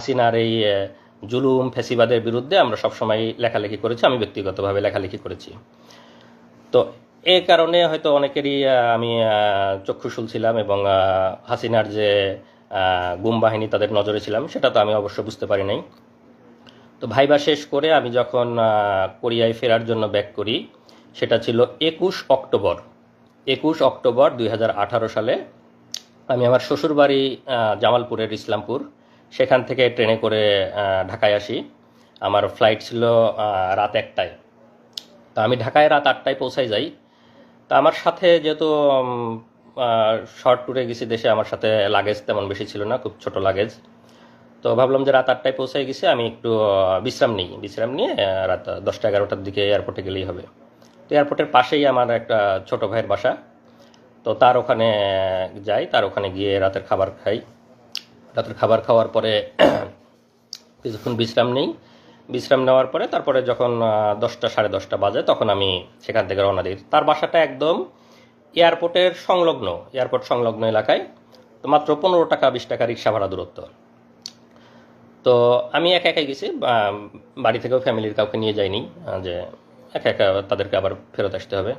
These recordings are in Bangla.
হাসিনার এই জুলুম ফ্যাসিবাদের বিরুদ্ধে আমরা সবসময় লেখালেখি করেছি, আমি ব্যক্তিগতভাবে লেখালেখি করেছি। তো এই কারণে হয়তো অনেকেরই আমি চক্ষুশূল ছিলাম এবং হাসিনার যে গুম বাহিনী তাদের নজরে ছিলাম সেটা তো আমি অবশ্য বুঝতে পারি নাই। তো ভাইবা শেষ করে আমি যখন কোরিয়ায় ফেরার জন্য ব্যাক করি, সেটা ছিল 21 অক্টোবর 2018 সালে। আমি আমার শ্বশুরবাড়ি জামালপুরের ইসলামপুর, সেখান থেকে ট্রেনে করে ঢাকায় আসি। আমার ফ্লাইট ছিল রাত 1টায়। তো আমি ঢাকায় রাত 8টায় পৌঁছাই যাই। তা আমার সাথে যেহেতু শর্ট ট্যুরে গেছি দেশে, আমার সাথে লাগেজ তেমন বেশি ছিল না, খুব ছোট লাগেজ। তো ভাবলাম যে রাত 8টায় পৌঁছাই গেছি, আমি একটু বিশ্রাম নিয়ে রাত 10টা-11টার দিকে এয়ারপোর্টে গেলেই হবে। তো এয়ারপোর্টের পাশেই আমার একটা ছোট ভাইয়ের বাসা। তো তার ওখানে যাই, তার ওখানে গিয়ে রাতের খাবার খাই। রাতের খাবার খাওয়ার পরে কিছুক্ষণ বিশ্রাম নেওয়ার পরে তারপরে যখন 10টা সাড়ে 10টা বাজে তখন আমি সেখান থেকে রওনা দিই। তার বাসাটা একদম এয়ারপোর্ট সংলগ্ন এলাকায়। তো মাত্র 15 টাকা 20 টাকা রিক্সা ভাড়া দূরত্ব। তো আমি একা একাই গেছি, বাড়ি থেকেও ফ্যামিলির কাউকে নিয়ে যাইনি, যে একা একা তাদেরকে আবার ফেরত আসতে হবে।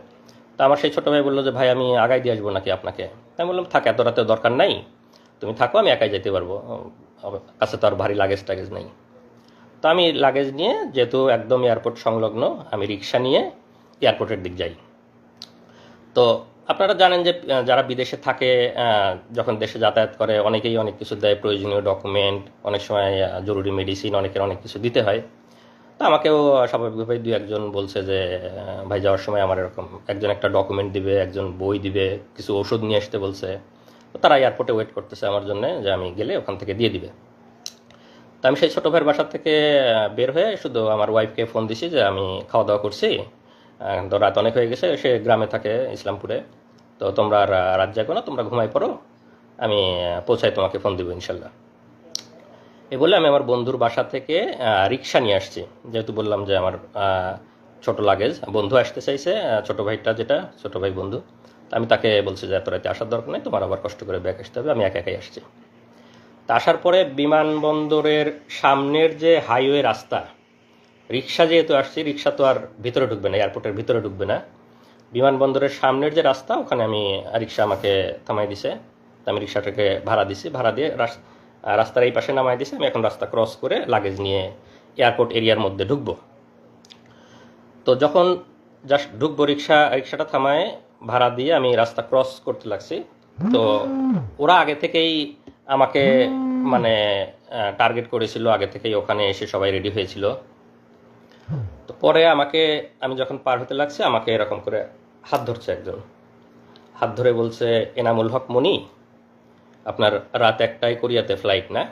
তা আমার সেই ছোটো ভাই বললো যে ভাই আমি আগাই দিয়ে আসবো নাকি আপনাকে। আমি বললাম থাক, এত রাতে দরকার নাই, তুমি থাকো, আমি একাই যেতে পারবো, কাছে তো আর ভারী লাগেজ টাগেজ নেই। তো আমি লাগেজ নিয়ে, যেহেতু একদম এয়ারপোর্ট সংলগ্ন, আমি রিক্সা নিয়ে এয়ারপোর্টের দিক যাই। তো আপনারা জানেন যে যারা বিদেশে থাকে, যখন দেশে যাতায়াত করে অনেকেই অনেক কিছু দেয়, প্রয়োজনীয় ডকুমেন্ট, অনেক সময় জরুরি মেডিসিন, অনেকের অনেক কিছু দিতে হয়। তো আমাকেও স্বাভাবিকভাবেই 2-1 জন বলছে যে ভাই যাওয়ার সময় আমার এরকম একজন একটা ডকুমেন্ট দিবে, একজন বই দিবে, কিছু ওষুধ নিয়ে আসতে বলছে। তো তারা এয়ারপোর্টে ওয়েট করতেছে আমার জন্য, যে আমি গেলে ওখান থেকে দিয়ে দিবে। তো আমি সেই ছোটো ভাইয়ের বাসা থেকে বের হয়ে শুধু আমার ওয়াইফকে ফোন দিছি যে আমি খাওয়া দাওয়া করছি, তো রাত অনেক হয়ে গেছে, সে গ্রামে থাকে ইসলামপুরে। তো তোমরা আর রাত জাগো না, তোমরা ঘুমাই পড়ো, আমি পৌঁছাই তোমাকে ফোন দিব ইনশাল্লাহ। এই বলে আমি আমার বন্ধুর বাসা থেকে রিক্সা নিয়ে আসছি। যেহেতু বললাম যে আমার ছোট লাগেজ, বন্ধু আসতে চাইছে, ছোট ভাইটা যেটা ছোট ভাই বন্ধু, আমি তাকে বলছি যে এত রাতে আসার দরকার নেই, তোমার আবার কষ্ট করে ব্যাক আসতে হবে, আমি একা একাই আসছি। তা আসার পরে বিমানবন্দরের সামনের যে হাইওয়ে রাস্তা, রিক্সা যেহেতু আসছি, রিক্সা তো আর ভিতরে ঢুকবে না, এয়ারপোর্টের ভিতরে ঢুকবে না, বিমানবন্দরের সামনের যে রাস্তা ওখানে আমি রিক্সা আমাকে থামাই দিছে। তো আমি রিক্সাটাকে ভাড়া দিয়ে রাস্তার এই পাশে নামাই দিছে। আমি এখন রাস্তা ক্রস করে লাগেজ নিয়ে এয়ারপোর্ট এরিয়ার মধ্যে ঢুকবো। তো যখন জাস্ট ঢুকবো, রিক্সাটা থামায় ভাড়া দিয়ে আমি রাস্তা ক্রস করতে লাগছি। তো ওরা আগে থেকেই আমাকে মানে টার্গেট করেছিল, আগে থেকেই ওখানে এসে সবাই রেডি হয়েছিল। তো পরে আমি যখন পার হতে লাগছি, আমাকে এরকম করে হাত ধরছে একজন, হাত ধরে বলছে এনামুল হক মনি, আপনার রাত 1টায় কোরিয়াতে ফ্লাইট না?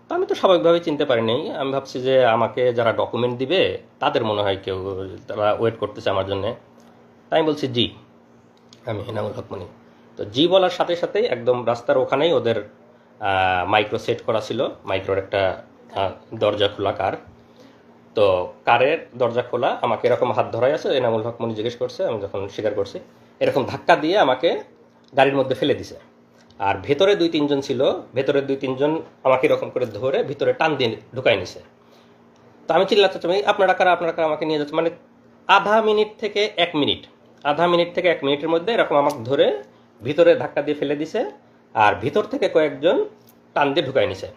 তো আমি তো স্বাভাবিকভাবে চিনতে পারিনি, আমি ভাবছি যে আমাকে যারা ডকুমেন্ট দিবে তাদের মনে হয় কেউ, তারা ওয়েট করতেছে আমার জন্যে। তাই আমি বলছি জি, আমি এনামুল হক মনি। তো জি বলার সাথে সাথেই একদম রাস্তার ওখানেই ওদের মাইক্রো সেট করা ছিল, মাইক্রোর একটা দরজা খোলা কার। তো কারের দরজা খোলা, আমাকে এরকম হাত ধরাই আছে, এনামুল হক মনি জিজ্ঞেস করছে, আমি যখন স্বীকার করছি, এরকম ধাক্কা দিয়ে আমাকে গাড়ির মধ্যে ফেলে দিছে। আর ভেতরে 2-3 জন ছিল, ভেতরের 2-3 জন আমাকে এরকম করে ধরে ভিতরে টান দিয়ে ঢুকাই নিছে। তো আমি চিল্লাচ্ছি আপনারা কারা, আমাকে নিয়ে যাচ্ছে, মানে আধা মিনিট থেকে 1 মিনিটের মধ্যে এরকম আমাকে ধরে ভিতরে ধাক্কা দিয়ে ফেলে দিছে, আর ভিতর থেকে কয়েকজন টান দিয়ে ঢুকাই নিছে।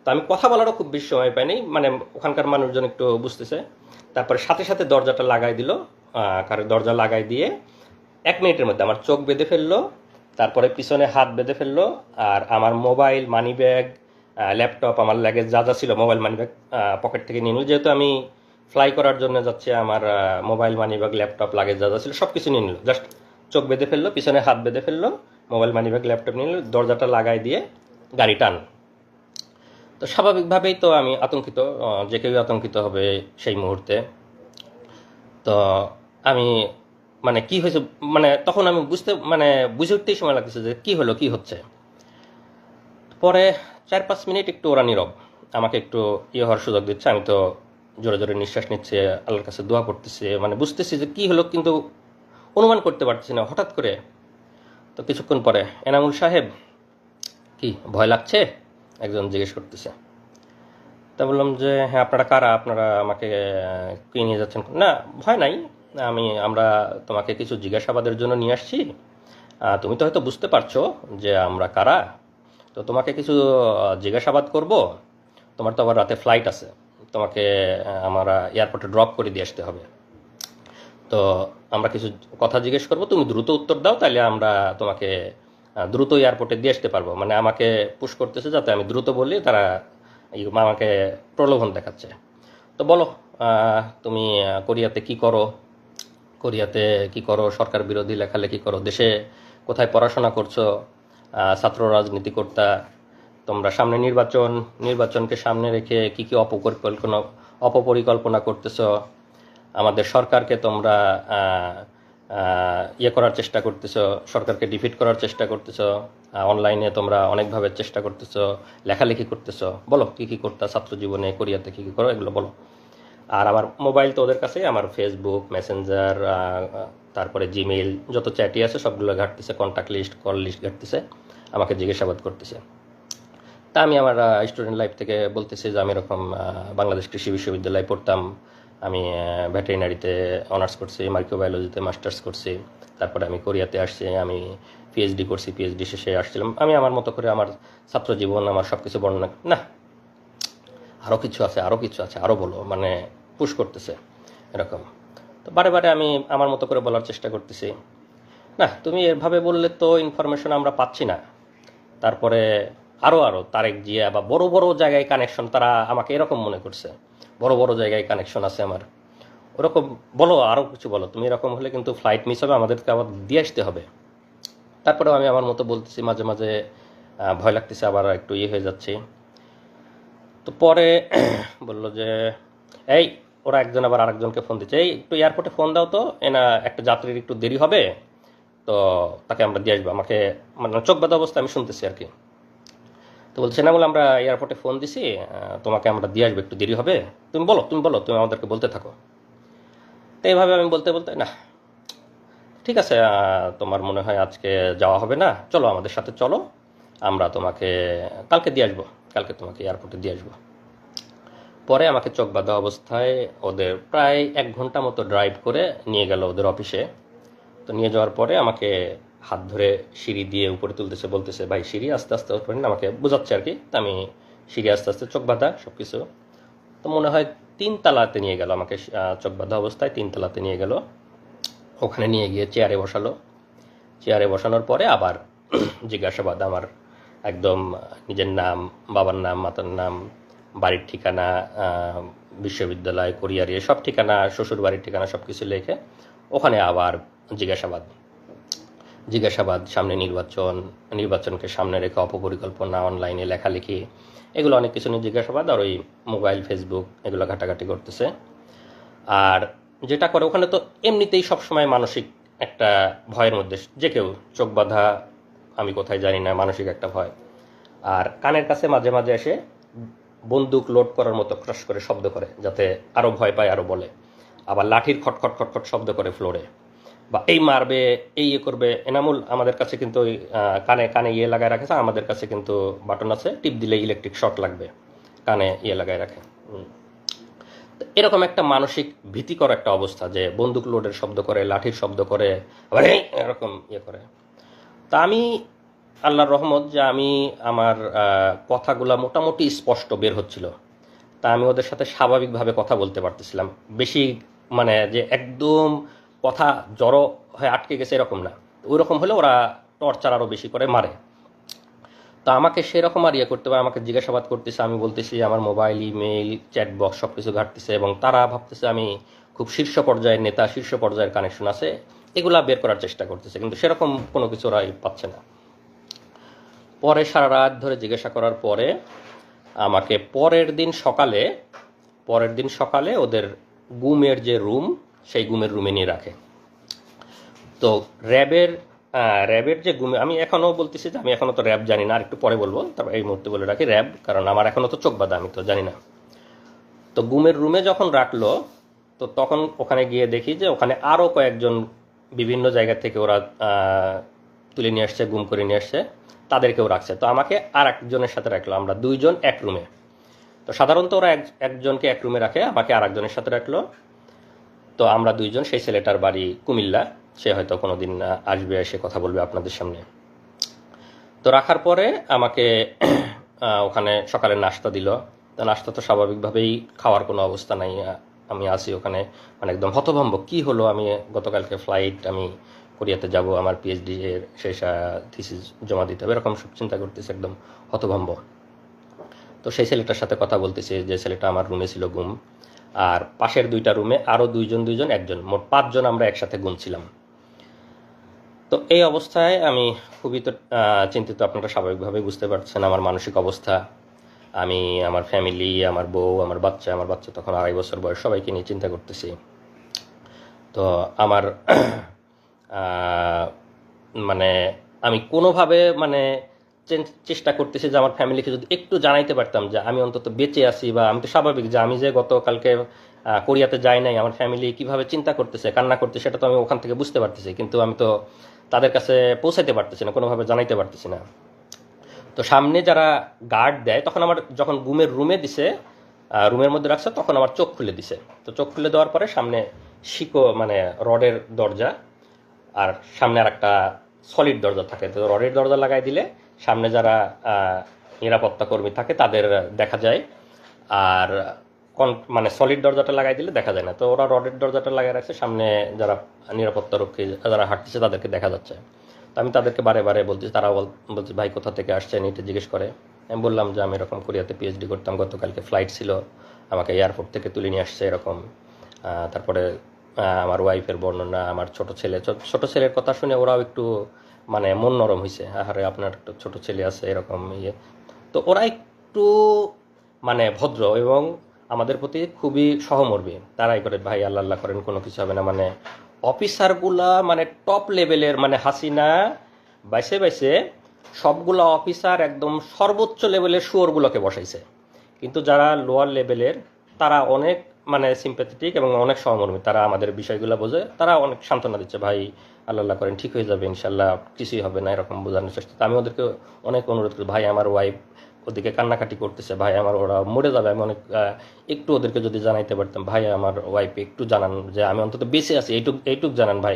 তো আমি কথা বলারও খুব বেশি সময় পাইনি, মানে ওখানকার মানুষজন একটু বুঝতেছে। তারপরে সাথে সাথে দরজাটা লাগাই দিল, কারণ দরজা লাগাই দিয়ে 1 মিনিটের মধ্যে আমার চোখ বেঁধে ফেললো, তারপরে পিছনে হাত বেঁধে ফেললো, আর আমার মোবাইল, মানি ব্যাগ, ল্যাপটপ, আমার লাগেজ যা যা ছিল, মোবাইল মানি ব্যাগ পকেট থেকে নিয়ে নিল। যেহেতু আমি ফ্লাই করার জন্য যাচ্ছি, আমার mobile, money bag, laptop, luggage যা যা ছিল সব কিছু নিয়ে নিল। জাস্ট চোখ বেঁধে ফেললো, পিছনে হাত বেঁধে ফেললো, মোবাইল, মানি ব্যাগ, ল্যাপটপ নিয়ে নিল, দরজাটা লাগাই দিয়ে গাড়ি টান। তো স্বাভাবিকভাবেই তো আমি আতঙ্কিত, যে কেউ আতঙ্কিত হবে সেই মুহূর্তে। তো আমি মানে কি হয়েছে, মানে তখন আমি বুঝে উঠতেই সময় লাগতেছে যে কি হচ্ছে। পরে 4-5 মিনিট একটু ওরা নীরব, আমাকে একটু হওয়ার সুযোগ দিচ্ছে। আমি তো জোরে জোরে নিঃশ্বাস নিচ্ছে, আল্লাহর কাছে দোয়া করতেছি, মানে বুঝতেছি যে কি হলো, কিন্তু অনুমান করতে পারতেছি না। হঠাৎ করে তো কিছুক্ষণ পরে এনামুল সাহেব, কি ভয় লাগছে, একজন জিজ্ঞেস করতেছে। তা বললাম যে হ্যাঁ আপনারা কারা, আপনারা আমাকে কি নিয়ে যাচ্ছেন? না ভয় নাই, আমরা তোমাকে কিছু জিজ্ঞাসাবাদের জন্য নিয়ে আসছি। তুমি তো হয়তো বুঝতে পারছো যে আমরা কারা। তো তোমাকে কিছু জিজ্ঞাসাবাদ করব। তোমার তো আবার রাতে ফ্লাইট আছে, তোমাকে আমরা এয়ারপোর্টে ড্রপ করে দিয়ে আসতে হবে। তো আমরা কিছু কথা জিজ্ঞেস করবো, তুমি দ্রুত উত্তর দাও, তাহলে আমরা তোমাকে দ্রুত এয়ারপোর্টে দিয়ে আসতে পারবো। মানে আমাকে পুশ করতেছে যাতে আমি দ্রুত বলি, তারা আমাকে প্রলোভন দেখাচ্ছে। তো বলো, তুমি কোরিয়াতে কি করো? কোরিয়াতে কি করো? সরকার বিরোধী লেখালেখি করো, দেশে কোথায় পড়াশোনা করছো, ছাত্র রাজনীতি করতা, তোমরা সামনে নির্বাচনকে সামনে রেখে কি কি অপপরিকল্পনা করতেছো, আমাদের সরকারকে তোমরা ইয়ে করার চেষ্টা করতেছো, সরকারকে ডিফিট করার চেষ্টা করতেছো, অনলাইনে তোমরা অনেকভাবে চেষ্টা করতেছো, লেখালেখি করতেছো। বলো কি কি করতা ছাত্র জীবনে, কোরিয়াতে কি কি করো, এগুলো বলো। আর আমার মোবাইল তো ওদের কাছে, আমার ফেসবুক মেসেঞ্জার, তারপরে জিমেইল, যত চ্যাটই আছে সবগুলো ঘাটতেছে, কন্ট্যাক্ট লিস্ট, কল লিস্ট ঘাটতেছে, আমাকে জিজ্ঞাসাবাদ করতেছে। তা আমি আমার স্টুডেন্ট লাইফ থেকে বলতেছি যে আমি এরকম বাংলাদেশ কৃষি বিশ্ববিদ্যালয়ে পড়তাম, আমি ভেটেরিনারিতে অনার্স করছি, মাইক্রোবায়োলজিতে মাস্টার্স করছি, তারপরে আমি কোরিয়াতে আসছি, আমি পিএইচডি করছি, পিএইচডি শেষে আসছিলাম। আমি আমার মতো করে আমার ছাত্র জীবন, আমার সব কিছু বর্ণনা, না আরও কিছু আছে, আরও কিছু আছে, আরও বলো, মানে পুশ করতেছে এরকম। তো বারে বারে আমি আমার মতো করে বলার চেষ্টা করতেছি, না তুমি এভাবে বললে তো ইনফরমেশন আমরা পাচ্ছি না। তারপরে আরও আরও তারেক জিয়া বা বড় বড় জায়গায় কানেকশন, তারা আমাকে এরকম মনে করছে বড় বড় জায়গায় কানেকশন আছে আমার, ওরকম বলো, আরও কিছু বলো, তুমি এরকম হলে কিন্তু ফ্লাইট মিস হবে, আমাদেরকে আবার দিয়ে আসতে হবে। তারপরেও আমি আমার মতো বলতেছি, মাঝে মাঝে ভয় লাগতেছে, আবার একটু ইয়ে হয়ে যাচ্ছে। তো পরে বললো যে এই, ওরা একজন আবার আরেকজনকে ফোন দিচ্ছে, এই একটু এয়ারপোর্টে ফোন দাও তো, এনা একটা যাত্রীর একটু দেরি হবে, তো তাকে আমরা দিয়ে আসবো। আমাকে মানে চোখ বাঁধা অবস্থা আমি শুনতেছি আর কি। তো বলছে না, বলে আমরা এয়ারপোর্টে ফোন দিছি, তোমাকে আমরা দিয়ে আসবো, একটু দেরি হবে, তুমি বলো, তুমি আমাদেরকে বলতে থাকো। তো এইভাবে আমি বলতে বলতে, না ঠিক আছে, তোমার মনে হয় আজকে যাওয়া হবে না, চলো আমাদের সাথে চলো, আমরা তোমাকে কালকে দিয়ে আসবো, কালকে তোমাকে এয়ারপোর্টে দিয়ে আসবো। পরে আমাকে চোখ বাঁধা অবস্থায় ওদের প্রায় 1 ঘন্টা মতো ড্রাইভ করে নিয়ে গেল ওদের অফিসে। তো নিয়ে যাওয়ার পরে আমাকে হাত ধরে সিঁড়ি দিয়ে উপরে তুলতেছে, বলতেছে ভাই সিঁড়ি আস্তে আস্তে ওঠেন, আমাকে বোঝাচ্ছে আর কি। তা আমি সিঁড়ি আস্তে আস্তে, চোখ বাঁধা সব কিছু। তো মনে হয় 3 তলাতে নিয়ে গেল আমাকে, চোখ বাঁধা অবস্থায় 3 তলাতে নিয়ে গেল। ওখানে নিয়ে গিয়ে চেয়ারে বসালো। চেয়ারে বসানোর পরে আবার জিজ্ঞাসাবাদ আমার, একদম নিজের নাম, বাবার নাম, মাতার নাম, বাড়ির ঠিকানা, বিশ্ববিদ্যালয়, কোরিয়ার সব ঠিকানা, শ্বশুর বাড়ির ঠিকানা সব কিছু লিখে ওখানে আবার জিজ্ঞাসাবাদ। সামনে নির্বাচনকে সামনে রেখে অপপরিকল্পনা, অনলাইনে লেখালেখি, এগুলো অনেক কিছু নিয়ে জিজ্ঞাসাবাদ। আর ওই মোবাইল ফেসবুক এগুলো ঘাটাঘাটি করতেছে। আর যেটা করে ওখানে, তো এমনিতেই সবসময় মানসিক একটা ভয়ের মধ্যে যে কেউ, চোখ বাঁধা, আমি কোথায় জানি না, মানসিক একটা ভয়। আর কানের কাছে মাঝে মাঝে এসে বন্দুক লোড করার মতো ক্রাশ করে শব্দ করে, যাতে আরও ভয় পায়, আরও বলে। আবার লাঠির খটখট খটখট শব্দ করে ফ্লোরে, বা এই মারবে, এই ইয়ে করবে। এনামুল আমাদের কাছে কিন্তু ওই কানে কানে ইয়ে লাগায় রাখেছে, আমাদের কাছে কিন্তু বাটন আছে, টিপ দিলে ইলেকট্রিক শর্ট লাগবে, কানে ইয়ে লাগায় রাখে। এরকম একটা মানসিক ভীতিকর একটা অবস্থা, যে বন্দুক লোডের শব্দ করে, লাঠির শব্দ করে, আবার এরকম ইয়ে করে। তা আমি, আল্লাহর রহমত যে আমি, আমার কথাগুলা মোটামুটি স্পষ্ট বের হচ্ছিল। তা আমি ওদের সাথে স্বাভাবিকভাবে কথা বলতে পারতেছিলাম। বেশি মানে যে একদম কথা জড়ো হয়ে আটকে গেছে এরকম না, ওই রকম হলে ওরা টর্চার আরও বেশি করে মারে। তো আমাকে সেরকম আর ইয়ে করতে হবে, আমাকে জিজ্ঞাসাবাদ করতেছে, আমি বলতেছি আমার মোবাইল, ইমেইল, চ্যাট বক্স সব কিছু ঘাটতেছে, এবং তারা ভাবতেছে আমি খুব শীর্ষ পর্যায়ের নেতা, শীর্ষ পর্যায়ের কানেকশন আছে, এগুলা বের করার চেষ্টা করতেছে, কিন্তু সেরকম কোনো কিছু ওরাই পাচ্ছে না। পরে সারা রাত ধরে জিজ্ঞাসা করার পরে আমাকে পরের দিন সকালে ওদের গুমের যে রুম, সেই গুমের রুমে নিয়ে রাখে। তো র্যাবের যে গুমে, আমি এখনও বলতেছি যে আমি এখনও তো র্যাব জানি না, আর একটু পরে বলবো, তারপর এই মুহূর্তে বলে রাখি র্যাব, কারণ আমার এখনও তো চোখ বাঁধা, আমি তো জানি না। তো গুমের রুমে যখন রাখলো, তো তখন ওখানে গিয়ে দেখি যে ওখানে আরও কয়েকজন বিভিন্ন জায়গা থেকে ওরা তুলে নিয়ে আসছে, গুম করে নিয়ে আসছে, তাদেরকেও রাখছে। তো আমাকে আর একজনের সাথে রাখলো, আমরা 2 জন এক রুমে। তো সাধারণত ওরা একজনকে এক রুমে রাখে, আমাকে আর একজনের সাথে রাখলো। তো আমরা দুইজন, সেই ছেলেটার বাড়ি কুমিল্লা, সে হয়তো কোনোদিন আসবে, এসে কথা বলবে আপনাদের সামনে। তো রাখার পরে আমাকে ওখানে সকালে নাস্তা দিল। তো নাস্তা তো স্বাভাবিকভাবেই খাওয়ার কোনো অবস্থা নাই। আমি আসি ওখানে মানে একদম হতভম্ব, কি হলো, আমি গতকালকে ফ্লাইট, আমি কোরিয়াতে যাব, আমার পিএইচডি এর শেষ থিসিস জমা দিতে হবে, এরকম সব চিন্তা করতেছি, একদম হতভম্ব। তো সেই ছেলেটার সাথে কথা বলতেছি, যে ছেলেটা আমার রুমে ছিল ঘুম, আর পাশের দুইটা রুমে আরও দুইজন একজন, মোট 5 জন আমরা একসাথে ঘুমছিলাম। তো এই অবস্থায় আমি খুবই তো চিন্তিত, আপনারা স্বাভাবিকভাবেই বুঝতে পারছেন আমার মানসিক অবস্থা। আমি আমার ফ্যামিলি, আমার বউ, আমার বাচ্চা তখন 2.5 বছর বয়স, সবাইকে নিয়ে চিন্তা করতেছি। তো আমার মানে আমি কোনোভাবে মানে চেষ্টা করতেছি যে আমার ফ্যামিলিকে যদি একটু জানাইতে পারতাম যে আমি অন্তত বেঁচে আছি, বা আমি তো স্বাভাবিক যে আমি যে গতকালকে কোরিয়াতে যাই নাই, আমার ফ্যামিলি কিভাবে চিন্তা করতেছে, কান্না করতেছে, সেটা তো আমি ওখান থেকে বুঝতে পারতেছি, কিন্তু আমি তো তাদের কাছে পৌঁছাইতে পারতেছি না, কোনোভাবে জানাইতে পারতেছি না। তো সামনে যারা গার্ড দেয়, তখন আমার যখন ঘুমের রুমে দিছে, রুমের মধ্যে রাখছে, তখন আমার চোখ খুলে দিছে। তো চোখ খুলে দেওয়ার পরে সামনে মানে রডের দরজা, আর সামনে আর একটা সলিড দরজা থাকে। তো রডের দরজা লাগাই দিলে সামনে যারা নিরাপত্তা কর্মী থাকে তাদের দেখা যায়, আর মানে সলিড দরজাটা লাগাই দিলে দেখা যায় না। তো ওরা রডের দরজাটা লাগাই রাখছে, সামনে যারা নিরাপত্তা রক্ষী যারা হাঁটতেছে তাদেরকে দেখা যাচ্ছে। তো আমি তাদেরকে বারে বারে বলতেছি, তারা বলছে ভাই কোথা থেকে আসছেন, এটা জিজ্ঞেস করে। আমি বললাম যে আমি এরকম কোরিয়াতে পিএইচডি করতাম, গতকালকে ফ্লাইট ছিল, আমাকে এয়ারপোর্ট থেকে তুলে নিয়ে আসছে এরকম। তারপরে আমার ওয়াইফের বর্ণনা, আমার ছোট ছেলের কথা শুনে ওরাও একটু মানে মন নরম হয়েছে, আরে আপনার একটা ছোট ছেলে আছে এরকম ইয়ে। তো ওরা একটু মানে ভদ্র এবং আমাদের প্রতি খুবই সহমর্মী। তারাই করে ভাই আল্লাহ আল্লাহ করেন, কোনো কিছু হবে না। মানে অফিসারগুলা মানে টপ লেভেলের, মানে হাসিনা বাইসে বাইসে সবগুলা অফিসার একদম সর্বোচ্চ লেভেলের শুয়োরগুলোকে বসাইছে, কিন্তু যারা লোয়ার লেভেলের তারা অনেক মানে সিম্প্যাথেটিক এবং অনেক সহমর্মী, তারা আমাদের বিষয়গুলো বোঝে, তারা অনেক সান্ত্বনা দিচ্ছে, ভাই আল্লাহ আল্লাহ করেন, ঠিক হয়ে যাবে ইনশাল্লাহ, কিছুই হবে না, এরকম বোঝানোর চেষ্টা। আমি ওদেরকে অনেক অনুরোধ করি, ভাই আমার ওয়াইফ ওদিকে কান্নাকাটি করতেছে, ভাই আমার ওরা মরে যাবে, আমি অনেক একটু ওদেরকে যদি জানাইতে পারতাম, ভাই আমার ওয়াইফ একটু জানান যে আমি অন্তত বেঁচে আছি, এইটুক জানান ভাই।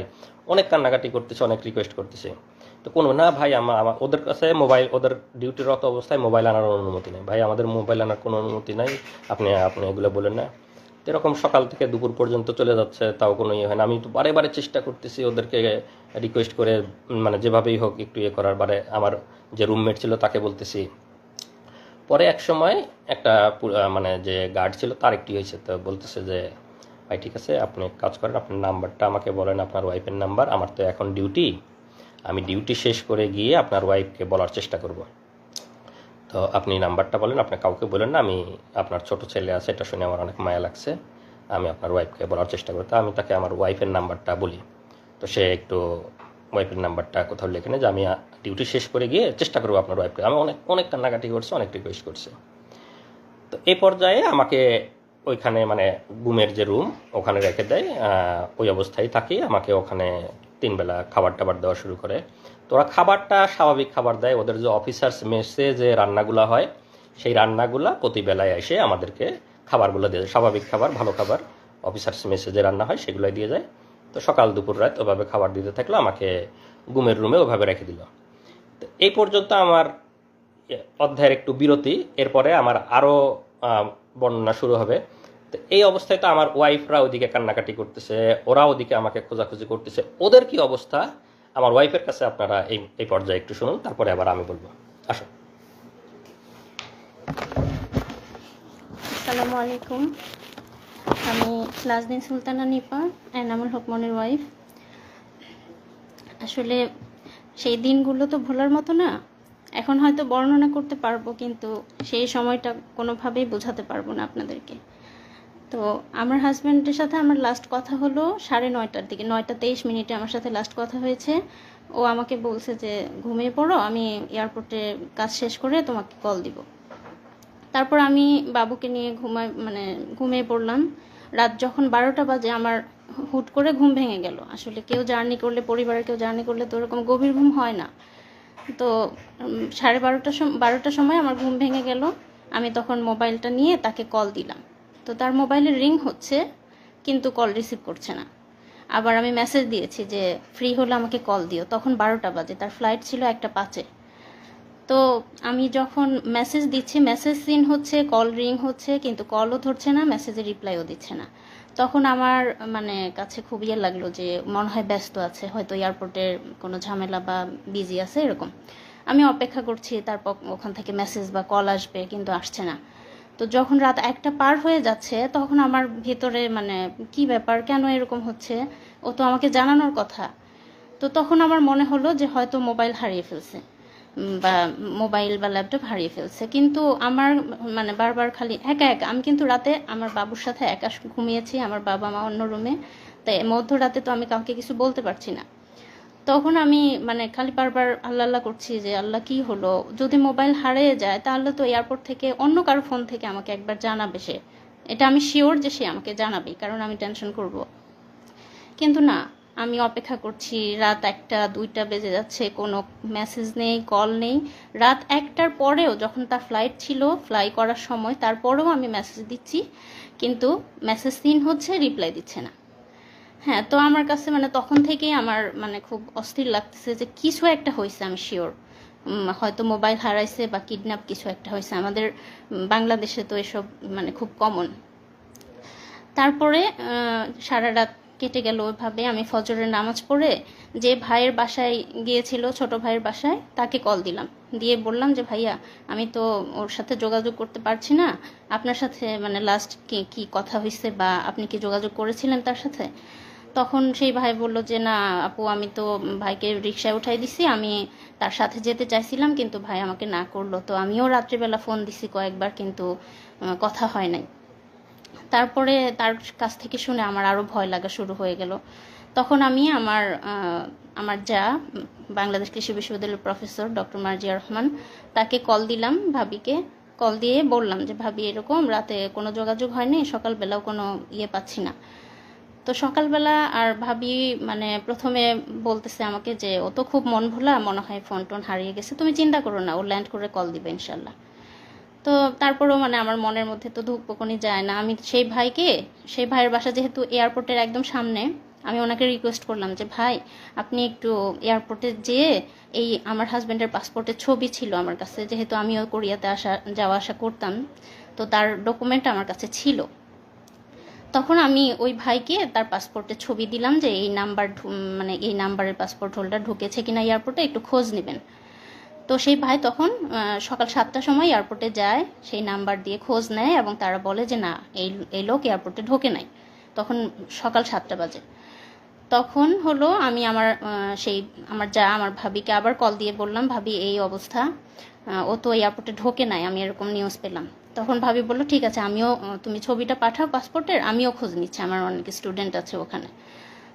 অনেক কান্নাকাটি করতেছে, অনেক রিকোয়েস্ট করতেছে। তো কোনো না ভাই, আমার ওদের কাছে মোবাইল, ওদের ডিউটিরত অবস্থায় মোবাইল আনার অনুমতি নেই, ভাই আমাদের মোবাইল আনার কোনো অনুমতি নাই, আপনি এগুলো বলেন না। এরকম সকাল থেকে দুপুর পর্যন্ত চলে যাচ্ছে, তাও কোনো ইয়ে হয় না। আমি তো বারে বারে চেষ্টা করতেছি ওদেরকে রিকোয়েস্ট করে, মানে যেভাবেই হোক একটু ইয়ে করার। বারে আমার যে রুমমেট ছিল তাকে বলতেছি। পরে এক সময় একটা মানে যে গার্ড ছিল তার একটি হয়েছে, তো বলতেছে যে ভাই ঠিক আছে, আপনি কাজ করেন, আপনার নাম্বারটা আমাকে বলেন, আপনার ওয়াইফের নাম্বার, আমার তো এখন ডিউটি, আমি ডিউটি শেষ করে গিয়ে আপনার ওয়াইফকে বলার চেষ্টা করব। তো আপনি নাম্বারটা বলেন, আপনি কাউকে বলেন না, আমি আপনার ছোট ছেলে আছে, এটা শুনে আমার অনেক মায়া লাগছে, আমি আপনার ওয়াইফকে বলার চেষ্টা করি। তো আমি তাকে আমার ওয়াইফের নাম্বারটা বলি। তো সে একটু ওয়াইফের নাম্বারটা কোথাও লিখে নেয় যে আমি ডিউটি শেষ করে গিয়ে চেষ্টা করবো আপনার ওয়াইফকে। আমি অনেক অনেক কান্নাকাটি করছে, অনেক রিকোয়েস্ট করছে। তো এই পর্যায়ে আমাকে ওইখানে মানে ঘুমের যে রুম ওখানে রেখে দেয়, ওই অবস্থায় থাকি। আমাকে ওখানে 3 বেলা খাবার টাবার দেওয়া শুরু করে। তো ওরা খাবারটা স্বাভাবিক খাবার দেয়, ওদের যে অফিসার্স মেসে যে রান্নাগুলো হয় সেই রান্নাগুলা প্রতি বেলায় এসে আমাদেরকে খাবারগুলো দিয়ে যায়, স্বাভাবিক খাবার, ভালো খাবার, অফিসার্স মেসে যে রান্না হয় সেগুলোই দিয়ে যায়। তো সকাল দুপুর রাত ওভাবে খাবার দিতে থাকলো, আমাকে ঘুমের রুমে ওভাবে রেখে দিল। তো এই পর্যন্ত আমার অধ্যায়ের একটু বিরতি, এরপরে আমার আরও বর্ণনা শুরু হবে। তো এই অবস্থায় তো আমার ওয়াইফরা ওদিকে কান্নাকাটি করতেছে, ওরা ওদিকে আমাকে খোঁজাখুঁজি করতেছে, ওদের কি অবস্থা আমার ওয়াইফের কাছে আপনারা এই পর্যায়ে একটু শুনুন, তারপরে আবার আমি বলবো। আসো। আসসালামু আলাইকুম, আমি নাজনীন সুলতানা নিপা, এনামুল হক মনির ওয়াইফ। আসলে সেই দিনগুলো তো ভোলার মতো না। এখন হয়তো বর্ণনা করতে পারবো, কিন্তু সেই সময়টা কোনোভাবেই বোঝাতে পারবো না আপনাদেরকে। তো আমার হাজব্যান্ডের সাথে আমার লাস্ট কথা হলো 9:30টার দিকে, 9:23 আমার সাথে লাস্ট কথা হয়েছে। ও আমাকে বলছে যে ঘুমিয়ে পড়ো, আমি এয়ারপোর্টে কাজ শেষ করে তোমাকে কল দিব। তারপর আমি বাবুকে নিয়ে ঘুমিয়ে পড়লাম। রাত যখন 12টা বাজে আমার হুট করে ঘুম ভেঙে গেল। আসলে কেউ জার্নি করলে, পরিবারের কেউ জার্নি করলে তো ওরকম গভীর ঘুম হয় না। তো 12:30টার সময় আমার ঘুম ভেঙে গেল। আমি তখন মোবাইলটা নিয়ে তাকে কল দিলাম। তো তার মোবাইলে রিং হচ্ছে কিন্তু কল রিসিভ করছে না। আবার আমি মেসেজ দিয়েছি যে ফ্রি হলে আমাকে কল দিও, তখন 12টা বাজে, তার ফ্লাইট ছিল 1টা 5-এ। তো আমি যখন মেসেজ দিচ্ছি, মেসেজ সিন হচ্ছে, কল রিং হচ্ছে কিন্তু কলও ধরছে না, মেসেজে রিপ্লাইও দিচ্ছে না। তখন আমার মানে কাছে খুব ইয়ে লাগলো যে মনে হয় ব্যস্ত আছে, হয়তো এয়ারপোর্টের কোনো ঝামেলা বা বিজি আছে এরকম। আমি অপেক্ষা করছি তারপর ওখান থেকে মেসেজ বা কল আসবে, কিন্তু আসছে না। তো যখন রাত 1টা পার হয়ে যাচ্ছে তখন আমার ভিতরে মানে কি ব্যাপার, কেন এরকম হচ্ছে, ও তো আমাকে জানানোর কথা। তো তখন আমার মনে হলো যে হয়তো মোবাইল হারিয়ে ফেলছে বা মোবাইল বা ল্যাপটপ হারিয়ে ফেলছে। কিন্তু আমার মানে বারবার খালি একা একা, আমি কিন্তু রাতে আমার বাবুর সাথে একা ঘুমিয়েছি, আমার বাবা মা অন্য রুমে, তাই মধ্যরাতে তো আমি কাউকে কিছু বলতে পারছি না। তখন আমি মানে খালি বারবার আল্লাহ আল্লাহ করছি যে আল্লাহ কি হলো, যদি মোবাইল হারিয়ে যায় তাহলে তো এয়ারপোর্ট থেকে অন্য কারো ফোন থেকে আমাকে একবার জানাবে সে, এটা আমি শিওর যে সে আমাকে জানাবে, কারণ আমি টেনশন করব। কিন্তু না, আমি অপেক্ষা করছি, রাত 1টা 2টা বেজে যাচ্ছে, কোনো মেসেজ নেই, কল নেই। রাত 1টার পরেও যখন তার ফ্লাইট ছিল, ফ্লাই করার সময়, তারপরেও আমি মেসেজ দিচ্ছি কিন্তু মেসেজ সিন হচ্ছে, রিপ্লাই দিচ্ছে না। হ্যাঁ, তো আমার কাছে মানে তখন থেকেই আমার মানে খুব অস্থির লাগতেছে যে কিছু একটা হয়েছে, আমি শিওর। হয়তো মোবাইল হারাইছে বা কিডন্যাপ কিছু একটা হয়েছে। আমাদের বাংলাদেশে তো এসব মানে খুব কমন। তারপরে সারা রাত কেটে গেল ওইভাবে। আমি ফজরের নামাজ পড়ে যে ভাইয়ের বাসায় গিয়েছিল, ছোট ভাইয়ের বাসায়, তাকে কল দিলাম, দিয়ে বললাম যে ভাইয়া আমি তো ওর সাথে যোগাযোগ করতে পারছি না, আপনার সাথে মানে লাস্ট কি কি কথা হয়েছে বা আপনি কি যোগাযোগ করেছিলেন তার সাথে? তখন সেই ভাই বলল যে না আপু, আমি তো ভাইকে রিকশায় উঠাই দিছি, আমি তার সাথে যেতে চাইছিলাম কিন্তু ভাই আমাকে না করলো। তো আমিও রাত্রিবেলা ফোন দিছি কয়েকবার কিন্তু কথা হয় নাই। তারপরে তার কাছ থেকে শুনে আমার আরও ভয় লাগা শুরু হয়ে গেল। তখন আমি আমার যা বাংলাদেশ কৃষি বিশ্ববিদ্যালয়ের প্রফেসর ডক্টর মার্জিয়া রহমান, তাকে কল দিলাম, ভাবিকে কল দিয়ে বললাম যে ভাবি এরকম রাতে কোনো যোগাযোগ হয়নি, সকালবেলাও কোনো ইয়ে পাচ্ছি না। তো সকালবেলা আর ভাবি মানে প্রথমে বলতেছে আমাকে যে ও তো খুব মন ভোলা, মনে হয় ফোন টোন হারিয়ে গেছে, তুমি চিন্তা করো না, ও ল্যান্ড করে কল দিবে ইনশাল্লাহ। তো তারপরেও মানে আমার মনের মধ্যে তো ধুকপুকুনি যায় না। আমি সেই ভাইয়ের বাসা যেহেতু এয়ারপোর্টের একদম সামনে, আমি ওনাকে রিকোয়েস্ট করলাম যে ভাই আপনি একটু এয়ারপোর্টে যেয়ে, এই আমার হাজব্যান্ডের পাসপোর্টের ছবি ছিল আমার কাছে, যেহেতু আমিও কোরিয়াতে যাওয়া আসা করতাম, তো তার ডকুমেন্ট আমার কাছে ছিল। তখন আমি ওই ভাইকে তার পাসপোর্টের ছবি দিলাম যে এই নাম্বার মানে এই নাম্বারের পাসপোর্ট হোল্ডার ঢুকেছে কিনা এয়ারপোর্টে একটু খোঁজ নেবেন। তো সেই ভাই তখন সকাল 7টার সময় এয়ারপোর্টে যায়, সেই নাম্বার দিয়ে খোঁজ নেয় এবং তারা বলে যে না, এই লোক এয়ারপোর্টে ঢোকে নাই। তখন সকাল 7টা বাজে। তখন হলো আমি আমার ভাবিকে আবার কল দিয়ে বললাম ভাবি এই অবস্থা, ও তো এয়ারপোর্টে ঢোকে নাই, আমি এরকম নিউজ পেলাম। তখন ভাবি বলল ঠিক আছে, আমিও তুমি ছবিটা পাঠাও পাসপোর্টের, আমিও খোঁজ নিচ্ছি, আমার অনেক স্টুডেন্ট আছে ওখানে।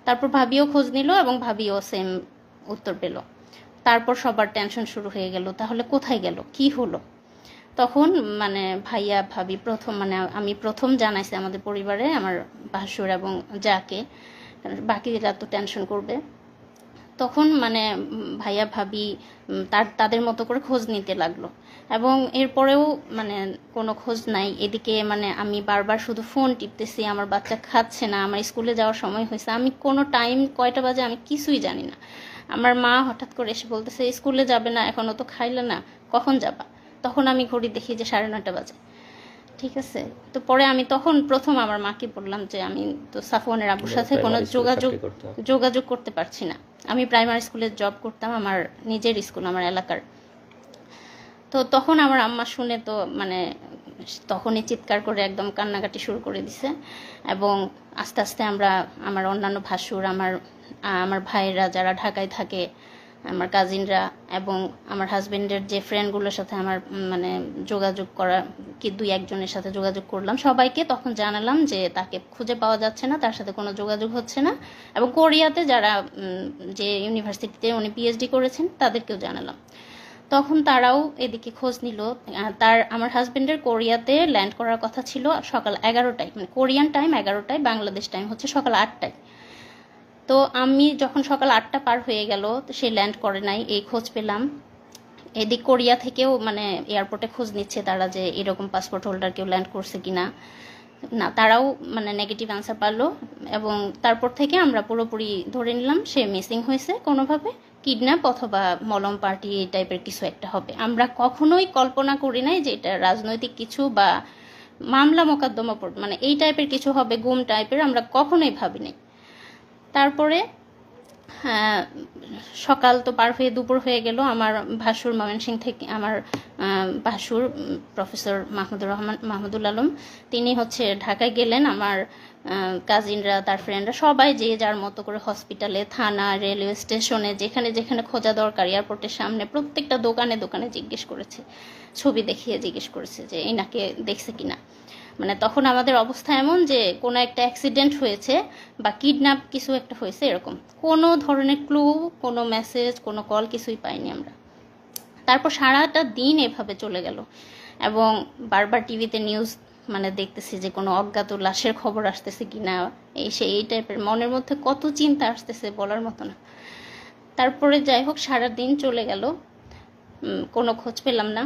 তারপর ভাবিও খোঁজ নিল এবং ভাবিও সেম উত্তর পেল। তারপর সবার টেনশন শুরু হয়ে গেল, তাহলে কোথায় গেল, কি হলো? তখন মানে ভাইয়া ভাবি মানে আমি প্রথম জানাইছি আমাদের পরিবারে, আমার ভাসুর এবং যাকে, বাকিরা তো টেনশন করবে। তখন মানে ভাইয়া ভাবি তাদের মতো করে খোঁজ নিতে লাগলো এবং এরপরেও মানে কোনো খোঁজ নাই। এদিকে মানে আমি বারবার শুধু ফোন টিপতেছি, আমার বাচ্চা খাচ্ছে না, আমার স্কুলে যাওয়ার সময় হয়েছে, আমি কোনো টাইম কয়টা বাজে আমি কিছুই জানি না। আমার মা হঠাৎ করে এসে বলতেছে স্কুলে যাবে না, এখনও তো খাইলে না, কখন যাবা? তখন আমি ঘড়ি দেখি যে 9:30 বাজে। ঠিক আছে, তো পরে আমি তখন প্রথম আমার মাকে বললাম যে আমি তো সাফওয়ানের আব্বুর সাথে কোনো যোগাযোগ করতে পারছি না। আমি প্রাইমারি স্কুলে জব করতাম, আমার নিজের স্কুল, আমার এলাকার। তো তখন আমার আম্মা শুনে তো মানে তখনই চিৎকার করে একদম কান্নাকাটি শুরু করে দিছে এবং আস্তে আস্তে আমার অন্যান্য ভাসুর, আমার ভাইয়েরা যারা ঢাকায় থাকে, আমার কাজিনরা এবং আমার হাজবেন্ডের যে ফ্রেন্ডগুলোর সাথে আমার মানে যোগাযোগ করা, কি 2-1 জনের সাথে যোগাযোগ করলাম, সবাইকে তখন জানালাম যে তাকে খুঁজে পাওয়া যাচ্ছে না, তার সাথে কোনো যোগাযোগ হচ্ছে না। এবং কোরিয়াতে যারা যে ইউনিভার্সিটিতে উনি পিএইচডি করেছেন তাদেরকেও জানালাম। তখন তারাও এদিকে খোঁজ নিল। আমার হাজবেন্ডের কোরিয়াতে ল্যান্ড করার কথা ছিল সকাল 11টায়, মানে কোরিয়ান টাইম 11টায়, বাংলাদেশ টাইম হচ্ছে সকাল 8টায়। তো আমি যখন সকাল 8টা পার হয়ে গেল, তো সে ল্যান্ড করে নাই, এই খোঁজ পেলাম। এদিক কোরিয়া থেকেও মানে এয়ারপোর্টে খোঁজ নিচ্ছে তারা যে এরকম পাসপোর্ট হোল্ডার কেউ ল্যান্ড করছে কিনা। না, তারাও মানে নেগেটিভ অ্যান্সার পারলো, এবং তারপর থেকে আমরা পুরোপুরি ধরে নিলাম সে মিসিং হয়েছে, কোনোভাবে কিডন্যাপ অথবা মলম পার্টি এই টাইপের কিছু একটা হবে। আমরা কখনোই কল্পনা করি নাই যে এটা রাজনৈতিক কিছু বা মামলা মোকদ্দমা মানে এই টাইপের কিছু হবে, গুম টাইপের, আমরা কখনোই ভাবিনি। তারপরে হ্যাঁ, সকাল তো পার হয়ে দুপুর হয়ে গেল। আমার ভাসুর ময়মনসিংহ থেকে, আমার ভাসুর প্রফেসর মাহমুদুল আলম, তিনি হচ্ছে ঢাকায় গেলেন। আমার কাজিনরা, তার ফ্রেন্ডরা সবাই যে যার মতো করে হসপিটালে, থানা, রেলওয়ে স্টেশনে, যেখানে যেখানে খোঁজা দরকার, এয়ারপোর্টের সামনে প্রত্যেকটা দোকানে দোকানে জিজ্ঞেস করেছে, ছবি দেখিয়ে জিজ্ঞেস করেছে যে এনাকে দেখছে কিনা। মানে তখন আমাদের অবস্থা এমন যে কোনো একটা অ্যাক্সিডেন্ট হয়েছে বা কিডন্যাপ কিছু একটা হয়েছে, এরকম কোনো ধরনের ক্লু, কোনো মেসেজ, কোনো কল কিছুই পাইনি আমরা। তারপর সারাটা দিন এভাবে চলে গেল, এবং বারবার টিভিতে নিউজ মানে দেখতেছি যে কোনো অজ্ঞাত লাশের খবর আসতেছে কিনা, এই টাইপের মনের মধ্যে কত চিন্তা আসতেছে বলার মতো না। তারপরে যাই হোক সারা দিন চলে গেল, কোনো খোঁজ পেলাম না।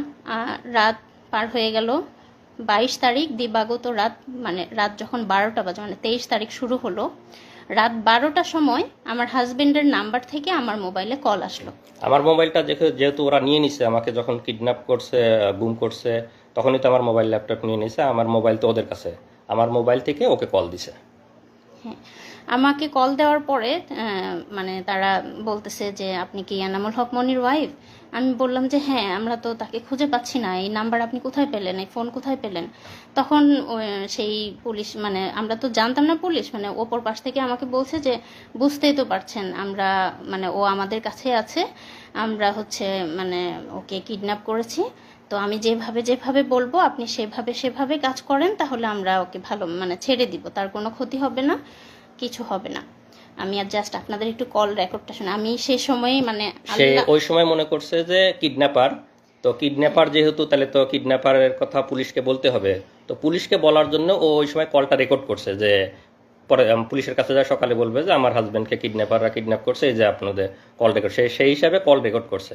রাত পার হয়ে গেল, 22 তারিখ দিবাগত রাত, মানে রাত যখন 12টা বাজে, মানে 23 তারিখ শুরু হলো, রাত 12টার সময় আমার হাজবেন্ডের নাম্বার থেকে আমার মোবাইলে কল আসলো। আমার মোবাইলটা যেহেতু ওরা নিয়ে নিছে, আমাকে যখন কিডন্যাপ করছে, গুম করছে, তখনই তো আমার মোবাইল ল্যাপটপ নিয়ে নিছে। আমার মোবাইল তো ওদের কাছে, আমার মোবাইল থেকে ওকে কল দিছে। হ্যাঁ, আমাকে কল দেওয়ার পরে মানে তারা বলতেছে যে আপনি কি এনামুল হক মনির ওয়াইফ? আমি বললাম যে হ্যাঁ, আমরা তো তাকে খুঁজে পাচ্ছি না, এই নাম্বার আপনি কোথায় পেলেন, এই ফোন কোথায় পেলেন? তখন সেই পুলিশ, মানে আমরা তো জানতাম না পুলিশ, মানে ওপর পাশ থেকে আমাকে বলছে যে বুঝতেই তো পারছেন আমরা, মানে ও আমাদের কাছে আছে, আমরা হচ্ছে মানে ওকে কিডন্যাপ করেছি, তো আমি যেভাবে যেভাবে বলবো আপনি সেভাবে কাজ করেন, তাহলে আমরা ওকে ভালো মানে ছেড়ে দিব, তার কোনো ক্ষতি হবে না, কিছু হবে না। আমি আর জাস্ট আপনাদের একটু কল রেকর্ডটা শুনে, আমি সেই সময় মানে সে ওই সময় মনে করছে যে কিডন্যাপার, তো কিডন্যাপার যেহেতু, তাহলে তো কিডন্যাপারের কথা পুলিশকে বলতে হবে, তো পুলিশকে বলার জন্য ও ওই সময় কলটা রেকর্ড করছে, যে পরে পুলিশের কাছে যা সকালে বলবে যে আমার হাজবেন্ডকে কিডন্যাপাররা কিডন্যাপ করছে, এই যে আপনাদের কল রেকর্ড, সেই হিসাবে কল রেকর্ড করছে।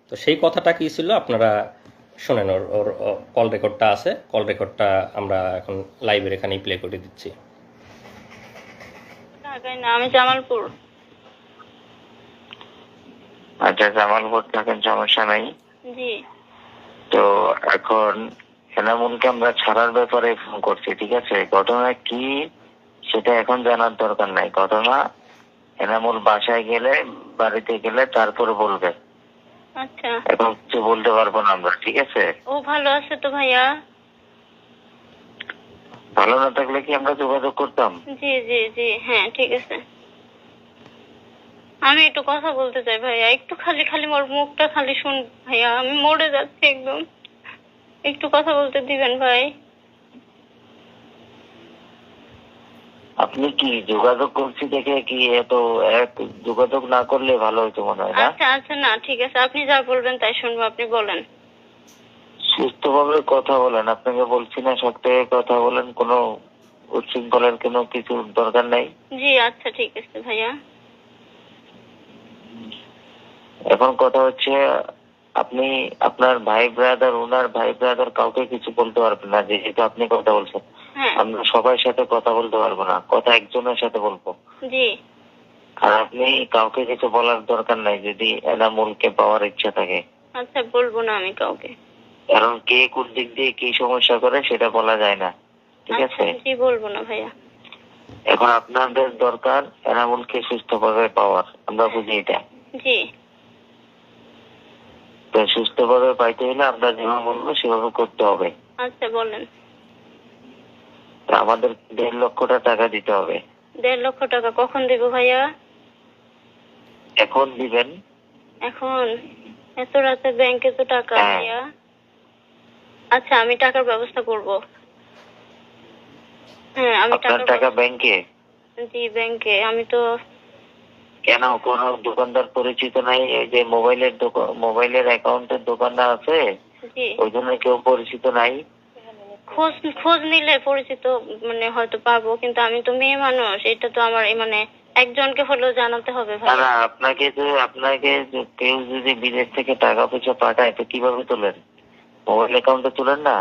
তো সেই কথাটা কি ছিল আপনারা শোনেন, ওর কল রেকর্ডটা আছে, কল রেকর্ডটা আমরা এখন লাইভের এখানেই প্লে করে দিচ্ছি। ঢাকায় না, আমি জামালপুর। আচ্ছা, জামালপুর থাকেন, সমস্যা নাই। জি। তো এখন এনামুলকে আমরা ছাড়ার ব্যাপারে ফোন করছি, ঠিক আছে? ঘটনা কি সেটা এখন জানার দরকার নাই। ঘটনা এনামুল বাসায় গেলে, বাড়িতে গেলে তারপরে বলবে। আচ্ছা, এখন কিছু বলতে পারবো না আমরা, ঠিক আছে? ও ভালো আছে তো ভাইয়া? ভালো না থাকলে কি আমরা যোগাযোগ করতাম? জি জি জি, হ্যাঁ ঠিক আছে। আমি একটু কথা বলতে চাই ভাইয়া, একটু খালি খালি মোর মুখটা খালি শুন ভাইয়া, আমি মরে যাচ্ছি একদম, একটু কথা বলতে দিবেন ভাই? আপনি কি যোগাযোগ করছি দেখে কি এত যোগাযোগ না করলে ভালো হতো মনে হয় না? আচ্ছা আচ্ছা, না ঠিক আছে, আপনি যা বলবেন তাই শুনবো, আপনি বলেন। সুস্থভাবে কথা বলেন, আপনাকে বলছি না শক্ত হয়ে কথা বলেন, কোনো উচ্ছৃঙ্খলার কোনো কিছু দরকার নাই। জি আচ্ছা ঠিক আছে ভাইয়া। এখন কথা হচ্ছে, আপনি আপনার ভাই ব্রাদার, ওনার ভাই ব্রাদার কাউকে কিছু বলতে পারবেন না, যেহেতু আপনি কথা বলছেন। হ্যাঁ। আমরা সবার সাথে কথা বলতে পারবো না, কথা একজনের সাথে বলবো। জি। আর আপনি কাউকে কিছু বলার দরকার নাই যদি এনামুলকে পাওয়ার ইচ্ছা থাকে। আচ্ছা, বলবো না আমি কাউকে। কারণ কে কোন দিক দিয়ে কি সমস্যা করে সেটা বলা যায় না, ঠিক আচ্ছা, আছে? জি বলবো না ভাইয়া। এখন আপনাদের দরকার এনামুলকে সুস্থভাবে পাওয়ার, আমরা বুঝি এটা। জি। তো সুস্থভাবে পাইতে হলে আমরা যেভাবে বলবো সেভাবে করতে হবে। আচ্ছা বলেন। তো আমাদের 1.5 লক্ষ টাকা দিতে হবে। 1.5 লক্ষ টাকা কখন দেবো ভাইয়া? এখন দিবেন? এখন? এত রাতে ব্যাংকে তো টাকা হ্যাঁ। ভাইয়া। আচ্ছা, আমি টাকার ব্যবস্থা করব। হ্যাঁ, আমি আপনার টাকা ব্যাংকে? জি ব্যাংকে। আমি তো কেন, কোন দোকানদার পরিচিত নাই? এই যে মোবাইলের অ্যাকাউন্টের দোকানদার আছে, জি ওই জন্য কেউ পরিচিত নাই? খোঁজ নিলে পরিচিত মানে হয়তো পাবো, কিন্তু আমি তো মেয়ে মানুষ, এটা তো আমার মানে একজনকে হলেও জানাতে হবে ভাই। না, আপনাকে কেউ যদি বিদেশ থেকে টাকা পয়সা পাঠায় তো কিভাবে তোলেন? মোবাইল অ্যাকাউন্টে তোলেন না?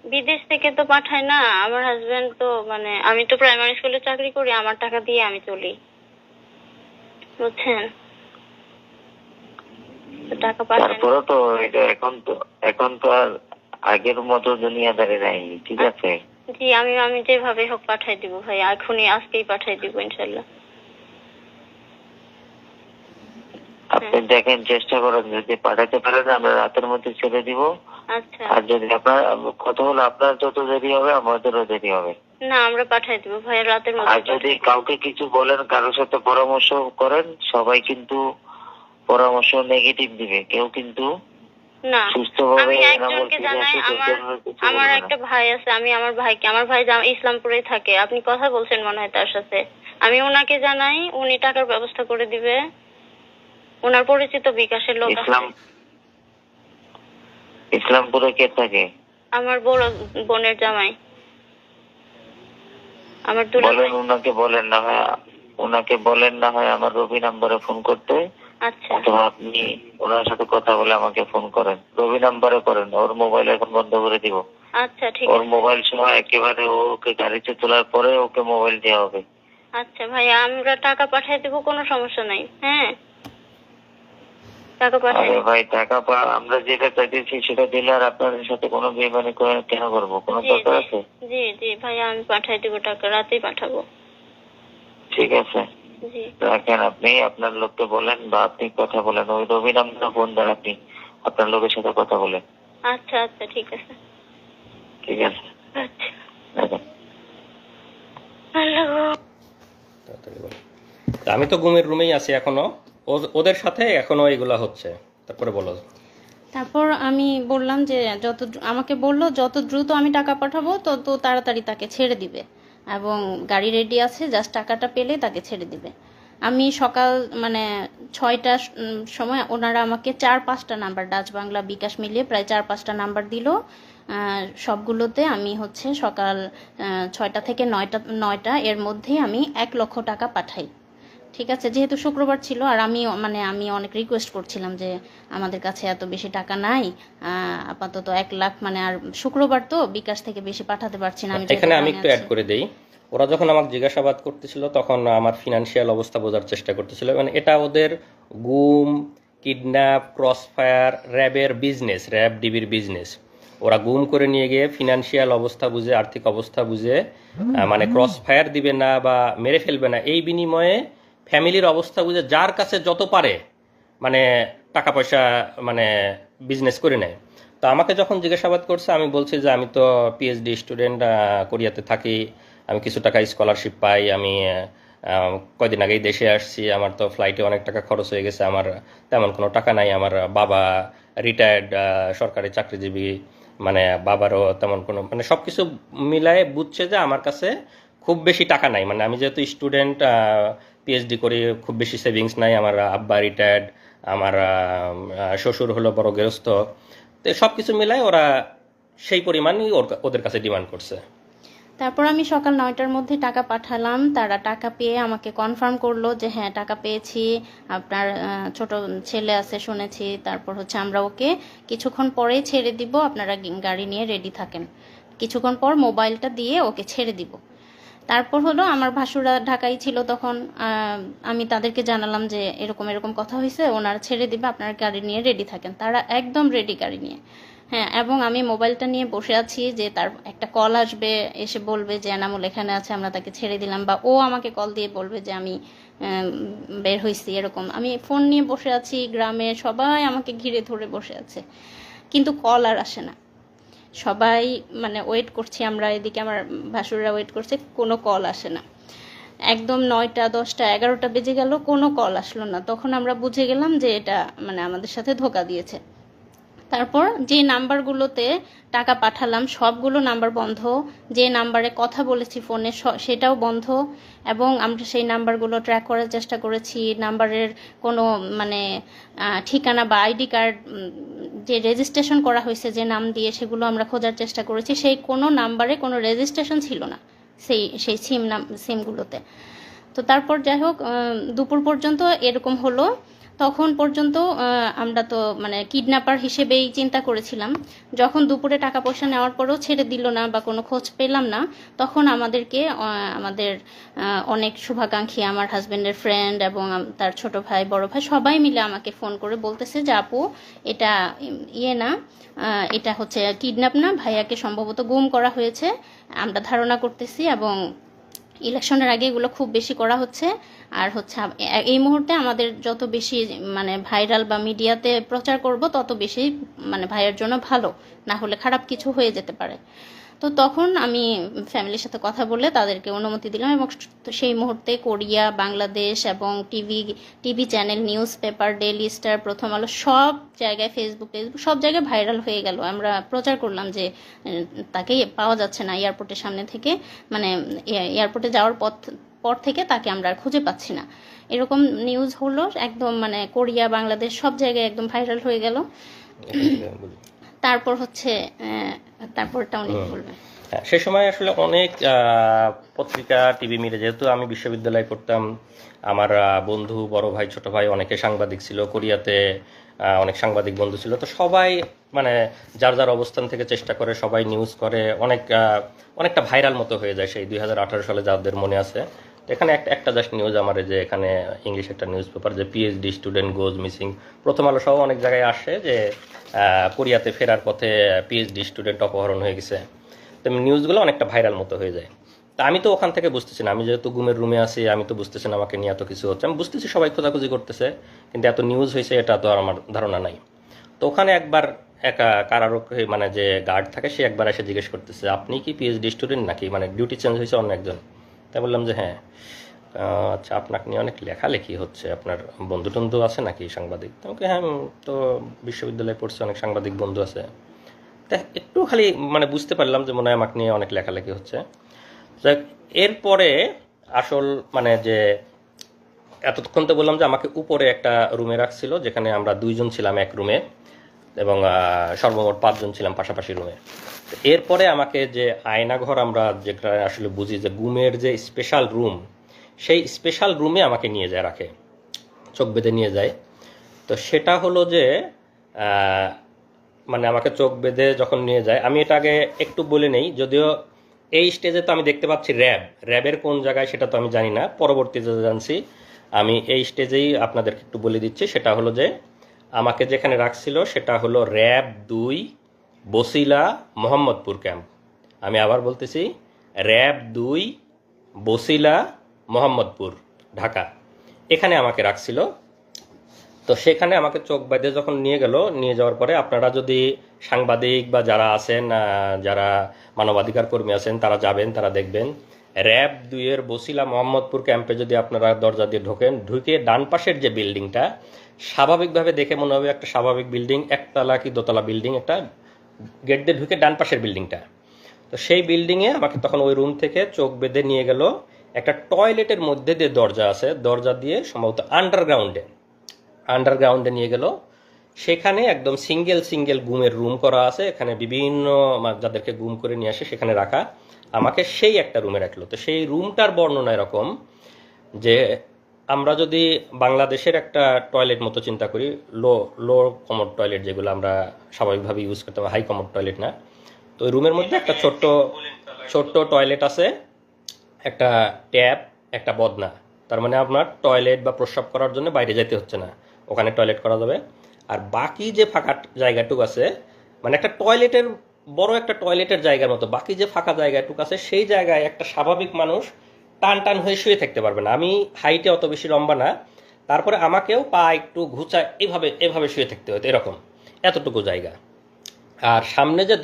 বিদেশ থেকে তো পাঠায় না, আমার হাজবেন্ড তো মানে আমি তো প্রাইমারি স্কুলে চাকরি করি, আমার টাকা দিয়ে আমি চলি, বুঝছেন? তো টাকা পাঠায় না। তারপরে তো এটা এখন তো আর আগের মতো দুনিয়াদারি নাই, ঠিক আছে? জি, আমি যেভাবে হোক পাঠাই দিব ভাই, এখনই আজকেই পাঠাই দিব ইনশাল্লাহ। আপনি দেখেন, চেষ্টা করেন, যদি পাঠাতে পারেন আমরা রাতের মধ্যে ছেড়ে দিব। আচ্ছা, আর যদি কথা হলো আপনার যত দেরি হবে আমাদেরও দেরি হবে। না আমরা পাঠাই দিব ভাই রাতের আর মধ্যে। যদি কাউকে কিছু বলেন, কারোর সাথে পরামর্শ করেন, সবাই কিন্তু পরামর্শ নেগেটিভ দিবে, কেউ কিন্তু না, সুস্থভাবে আমি এনামুল একজনকে ফিরে জানাই, আসে কিছু আমার বলবে না। একটা ভাই আছে, আমি আমার ভাইকে, আমার ভাই ইসলামপুরেই থাকে, আপনি কথা বলছেন মনে হয় তার সাথে, আমি ওনাকে জানাই, উনি টাকার ব্যবস্থা করে দিবে, ওনার পরিচিত বিকাশের লোক আছে। ইসলামপুরে কে থাকে? আমার বড় বোনের জামাই, আমার দুলা ভাই। ওনাকে বলেন না হয় আমার রবি নাম্বারে ফোন করতে, আচ্ছা অথবা আপনি ওনার সাথে কথা বলে আমাকে ফোন করেন। রবি নাম্বারে করেন, ওর মোবাইল এখন বন্ধ করে দিব। আচ্ছা, ঠিক ওর আছে। মোবাইল সময় একেবারে ওকে গাড়িতে তোলার পরে ওকে মোবাইল দেওয়া হবে। আচ্ছা ভাইয়া, আমরা টাকা পাঠিয়ে দেবো, কোনো সমস্যা নাই। হ্যাঁ, টাকা পাঠিয়ে আরে ভাই, আমরা যেটা চাইতেছি সেটা দিলে আর আপনাদের সাথে কোনো বেইমানি কেন করবো? কোনো জি দরকার জি আছে? জি জি ভাইয়া, আমি পাঠিয়ে দেবো টাকা, রাতেই পাঠাবো। ঠিক আছে, জি রাখেন। আপনি আপনার লোককে বলেন বা আপনি কথা বলেন, ওই রবি নাম্বার ফোন দেন, আপনি আপনার লোকের সাথে কথা বলেন। আচ্ছা আচ্ছা, ঠিক আছে। ঠিক আছে, আচ্ছা, রাখেন। আল্লাহ গো। তাড়াতাড়ি বলো। তা আমি তো ঘুমের রুমেই আছি এখনো, ওদের সাথে এখনো এগুলা হচ্ছে। তারপরে বলো। তারপর আমি বললাম যে আমাকে বললো যত দ্রুত আমি টাকা পাঠাবো তত তাড়াতাড়ি তাকে ছেড়ে দিবে, এবং গাড়ি রেডি আছে, জাস্ট টাকাটা পেলে তাকে ছেড়ে দিবে। আমি সকাল মানে 6টার সময় ওনারা আমাকে 4-5টা নাম্বার, ডাচ বাংলা বিকাশ মিলিয়ে প্রায় 4-5টা নাম্বার দিল। সবগুলোতে আমি হচ্ছে সকাল 6টা থেকে 9টা এর মধ্যেই আমি 1 লক্ষ টাকা পাঠাই। ঠিক আছে, যেহেতু শুক্রবার ছিল আর আমি অনেক রিকোয়েস্ট করছিলাম যে আমাদের কাছে এত বেশি টাকা নাই, আপাতত 1 লাখ, মানে আর শুক্রবার তো বিকাশ থেকে বেশি পাঠাতে পারছি না। এখানে আমি একটু অ্যাড করে দেই। ওরা যখন আমাকে জিজ্ঞাসাবাদ করতেছিল তখন আমার ফিনান্সিয়াল অবস্থা বোঝার চেষ্টা করতেছিল, মানে এটা ওদের গুম, কিডন্যাপ, ক্রসফায়ার, র্যাবের বিজনেস, র্যাব ডিবির বিজনেস। ওরা গুম করে নিয়ে গিয়ে ফিনান্সিয়াল অবস্থা বুঝে, আর্থিক অবস্থা বুঝে, মানে ক্রসফায়ার দিবে না বা মেরে ফেলবে না, এই বিনিময়ে ফ্যামিলির অবস্থা বুঝে যার কাছে যত পারে মানে টাকা পয়সা মানে বিজনেস করে নেয়। তো আমাকে যখন জিজ্ঞাসাবাদ করছে আমি বলছি যে আমি তো পিএইচডি স্টুডেন্ট, কোরিয়াতে থাকি, আমি কিছু টাকা স্কলারশিপ পাই, আমি কয়দিন আগেই দেশে আসছি, আমার তো ফ্লাইটে অনেক টাকা খরচ হয়ে গেছে, আমার তেমন কোনো টাকা নাই, আমার বাবা রিটায়ার্ড সরকারি চাকরিজীবী, মানে বাবারও তেমন কোনো, মানে সব কিছু মিলায়ে বুঝছে যে আমার কাছে খুব বেশি টাকা নাই, মানে আমি যেহেতু স্টুডেন্ট, পিএইচডি করি, খুব বেশি সেভিংস নাই, আমার আব্বা রিটায়ার্ড, আমার শ্বশুর হলো বড় গৃহস্থ, তো সব কিছু মিলায় ওরা সেই পরিমাণই ওদের কাছে ডিমান্ড করছে। তারপর আমি সকাল 9টার মধ্যে টাকা পাঠালাম, তারা টাকা পেয়ে আমাকে কনফার্ম করলো যে হ্যাঁ টাকা পেয়েছি, আপনার ছোট ছেলে আছে শুনেছি, তারপর হচ্ছে আমরা ওকে কিছুক্ষণ পরেই ছেড়ে দিব, আপনারা গাড়ি নিয়ে রেডি থাকেন, কিছুক্ষণ পর মোবাইলটা দিয়ে ওকে ছেড়ে দিব। তারপর হলো আমার ভাসুরা ঢাকায় ছিল তখন, আমি তাদেরকে জানালাম যে এরকম এরকম কথা হয়েছে, ওনারা ছেড়ে দিবে, আপনারা গাড়ি নিয়ে রেডি থাকেন। তারা একদম রেডি গাড়ি নিয়ে। হ্যাঁ, এবং আমি মোবাইলটা নিয়ে বসে আছি যে তার একটা কল আসবে, এসে বলবে যে এনামুল এখানে আছে, আমরা তাকে ছেড়ে দিলাম, বা ও আমাকে কল দিয়ে বলবে যে আমি বের হয়েছি, এরকম। আমি ফোন নিয়ে বসে আছি, গ্রামে সবাই আমাকে ঘিরে ধরে বসে আছে, কিন্তু কল আর আসে না। সবাই মানে ওয়েট করছি আমরা, এদিকে আমার ভাসুররা ওয়েট করছে, কোনো কল আসে না। একদম 9টা, 10টা, 11টা বেজে গেল, কোনো কল আসলো না। তখন আমরা বুঝে গেলাম যে এটা মানে আমাদের সাথে ধোঁকা দিয়েছে। তারপর যে নাম্বারগুলোতে টাকা পাঠালাম সবগুলো নাম্বার বন্ধ, যে নাম্বারে কথা বলেছি ফোনে সেটাও বন্ধ, এবং আমরা সেই নাম্বারগুলো ট্র্যাক করার চেষ্টা করেছি। নাম্বারের কোনো মানে ঠিকানা বা আইডি কার্ড যে রেজিস্ট্রেশন করা হয়েছে যে নাম দিয়ে, সেগুলো আমরা খোঁজার চেষ্টা করেছি, সেই কোনো নাম্বারে কোনো রেজিস্ট্রেশন ছিল না সেই সিমগুলোতে। তো তারপর যাই হোক দুপুর পর্যন্ত এরকম হলো। তখন পর্যন্ত আমরা তো মানে কিডন্যাপার হিসেবেই চিন্তা করেছিলাম। যখন দুপুরে টাকা পয়সা নেওয়ার পরেও ছেড়ে দিল না বা কোনো খোঁজ পেলাম না, তখন আমাদেরকে আমাদের অনেক শুভাকাঙ্ক্ষী, আমার হাজব্যান্ডের ফ্রেন্ড এবং তার ছোট ভাই বড় ভাই সবাই মিলে আমাকে ফোন করে বলতেছে যে আপু এটা ইয়ে না, এটা হচ্ছে কিডন্যাপ না, ভাইয়াকে সম্ভবত গুম করা হয়েছে আমরা ধারণা করতেছি, এবং ইলেকশনের আগে এগুলো খুব বেশি করা হচ্ছে। আর হচ্ছে এই মুহূর্তে আমাদের যত বেশি মানে ভাইরাল বা মিডিয়াতে প্রচার করব তত বেশি মানে ভাইয়ের জন্য ভালো, না হলে খারাপ কিছু হয়ে যেতে পারে। তো তখন আমি ফ্যামিলির সাথে কথা বলে তাদেরকে অনুমতি দিলাম, এবং সেই মুহূর্তে কোরিয়া, বাংলাদেশ এবং TV channel, news paper, daily star, প্রথম আলো সব জায়গায়, ফেসবুক সব জায়গায় ভাইরাল হয়ে গেল। আমরা প্রচার করলাম যে তাকে পাওয়া যাচ্ছে না এয়ারপোর্টের সামনে থেকে, মানে এয়ারপোর্টে যাওয়ার পর থেকে তাকে আমরা আর খুঁজে পাচ্ছি না, এরকম নিউজ হলো একদম, মানে কোরিয়া, বাংলাদেশ সব জায়গায় একদম ভাইরাল হয়ে গেল। তারপর হচ্ছে তারপরটা উনি বলবেন। হ্যাঁ, সে সময় আসলে অনেক পত্রিকা, টিভি মিডিয়া, যেহেতু আমি বিশ্ববিদ্যালয়ে পড়তাম, আমার বন্ধু, বড় ভাই, ছোট ভাই অনেকে সাংবাদিক ছিল, কোরিয়াতে অনেক সাংবাদিক বন্ধু ছিল। তো সবাই মানে যার যার অবস্থান থেকে চেষ্টা করে, সবাই নিউজ করে, অনেকটা ভাইরাল মতো হয়ে যায় সেই 2018 সালে, যাদের মনে আছে। তো এখানে একটা জাস্ট নিউজ আমার, যে এখানে ইংলিশ একটা নিউজ পেপার, যে পিএইচডি স্টুডেন্ট গোজ মিসিং, প্রথম আলো সহ অনেক জায়গায় আসে যে কোরিয়াতে ফেরার পথে পিএইচডি স্টুডেন্ট অপহরণ হয়ে গেছে। তো নিউজগুলো অনেকটা ভাইরাল মতো হয়ে যায়। তা আমি তো ওখান থেকে বুঝতেছি না, আমি যেহেতু গুমের রুমে আছি, আমি তো বুঝতেছি না আমাকে নিয়ে এত কিছু হচ্ছে। আমি বুঝতেছি সবাই খোঁজাখুঁজি করতেছে, কিন্তু এত নিউজ হয়েছে এটা তো আর আমার ধারণা নাই। তো ওখানে একবার একা কারারক্ষী, মানে যে গার্ড থাকে, সে একবার এসে জিজ্ঞেস করতেছে আপনি কি পিএইচডি স্টুডেন্ট নাকি, মানে ডিউটি চেঞ্জ হয়েছে অন্য একজন। তাই বললাম যে হ্যাঁ। আচ্ছা, আপনাকে নিয়ে অনেক লেখালেখি হচ্ছে, আপনার বন্ধু টন্ধু আছে নাকি সাংবাদিক? তোমাকে হ্যাঁ, তো বিশ্ববিদ্যালয়ে পড়ছে, অনেক সাংবাদিক বন্ধু আছে। তা একটু খালি মানে বুঝতে পারলাম যে মনে হয় আমাকে নিয়ে অনেক লেখালেখি হচ্ছে। এরপরে আসল মানে যে এতক্ষণ তো বললাম যে আমাকে উপরে একটা রুমে রাখছিল, যেখানে আমরা 2 জন ছিলাম এক রুমে, এবং সর্বমোট 5 জন ছিলাম পাশাপাশি রুমে। এরপরে আমাকে যে আয়নাঘর আমরা যেটা আসলে বুঝি যে গুমের যে স্পেশাল রুম, সেই স্পেশাল রুমে আমাকে নিয়ে যায়, রাখে, চোখ বেঁধে নিয়ে যায়। তো সেটা হলো যে মানে আমাকে চোখ বেঁধে যখন নিয়ে যায়, আমি এটা আগে একটু বলে নেই, যদিও এই স্টেজে তো আমি দেখতে পাচ্ছি র্যাবের কোন জায়গায় সেটা তো আমি জানি না, পরবর্তীতে জানছি। আমি এই স্টেজেই আপনাদেরকে একটু বলে দিচ্ছি। সেটা হলো যে আমাকে যেখানে রাখছিল সেটা হলো র্যাব 2 বসিলা মোহাম্মদপুর ক্যাম্প। আমি আবার বলতেছি, র্যাব 2 বসিলা মোহাম্মদপুর, ঢাকা, এখানে আমাকে রাখছিল। তো সেখানে আমাকে চোখ বাঁধে যখন নিয়ে যাওয়ার পরে, আপনারা যদি সাংবাদিক বা যারা আছেন, যারা মানবাধিকার কর্মী আছেন, তারা যাবেন, তারা দেখবেন র্যাব 2 এর বসিলা মোহাম্মদপুর ক্যাম্পে যদি আপনারা দরজা দিয়ে ঢুকে ডান পাশের যে বিল্ডিংটা, স্বাভাবিকভাবে দেখে মনে হবে একটা স্বাভাবিক বিল্ডিং, একতলা কি দোতলা বিল্ডিং, একটা গেট দিয়ে ঢুকে ডান পাশের বিল্ডিংটা। তো সেই বিল্ডিংয়ে আমাকে তখন ওই রুম থেকে চোখ বেঁধে নিয়ে গেল একটা টয়লেটের মধ্যে দিয়ে, দরজা আছে, দরজা দিয়ে সম্ভবত আন্ডারগ্রাউন্ডে নিয়ে গেল। সেখানে একদম সিঙ্গেল গুমের রুম করা আছে, এখানে বিভিন্ন যাদেরকে গুম করে নিয়ে আসে সেখানে রাখা, আমাকে সেই একটা রুমে রাখলো। তো সেই রুমটার বর্ণনা এরকম যে, আমরা যদি বাংলাদেশের একটা টয়লেট মতো চিন্তা করি, লো কমোড টয়লেট যেগুলো আমরা স্বাভাবিকভাবে ইউজ করতে পারি, হাই কমোড টয়লেট না। তো ওই রুমের মধ্যে একটা ছোট্ট টয়লেট আছে, একটা ট্যাপ, একটা বদনা। তার মানে আপনার টয়লেট বা প্রস্রাব করার জন্য বাইরে যেতে হচ্ছে না, ওখানে টয়লেট করা যাবে। আর বাকি যে ফাঁকা জায়গাটুকু আছে, মানে একটা টয়লেটের বড় একটা টয়লেটের জায়গার মতো বাকি যে ফাঁকা জায়গাটুকু আছে, সেই জায়গায় একটা স্বাভাবিক মানুষ টান হয়ে শুয়ে থাকতে পারবে না। আমি হাইটে অত বেশি লম্বা না, তারপরে আমাকেও পা একটু ঘুচায় এভাবে শুয়ে থাকতে হতো, এরকম এতটুকু জায়গা। আর সামনে যে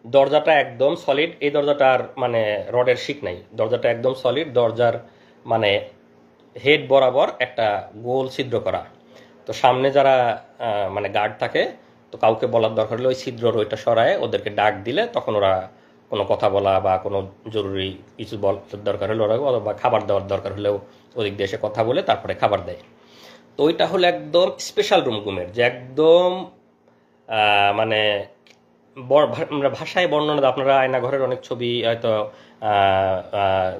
দরজাটা একদম সলিড, এই দরজাটার মানে রডের শিক নাই, দরজাটা একদম সলিড, দরজার মানে হেড বরাবর একটা গোল ছিদ্র করা। তো সামনে যারা মানে গার্ড থাকে, তো কাউকে বলার দরকার হলে ওই ছিদ্রর ওইটা সরায় ওদেরকে ডাক দিলে তখন ওরা কোনো কথা বলা বা কোনো জরুরি কিছু দরকার হলে ওরা, বা খাবার দেওয়ার দরকার হলেও ওদিক দিয়ে এসে কথা বলে তারপরে খাবার দেয়। তো ওইটা হলো একদম স্পেশাল রুম গুমের, যে একদম মানে আমরা ভাষায় বর্ণনা দেওয়া, আপনারা আয়নাঘরের অনেক ছবি হয়তো আহ, আহ,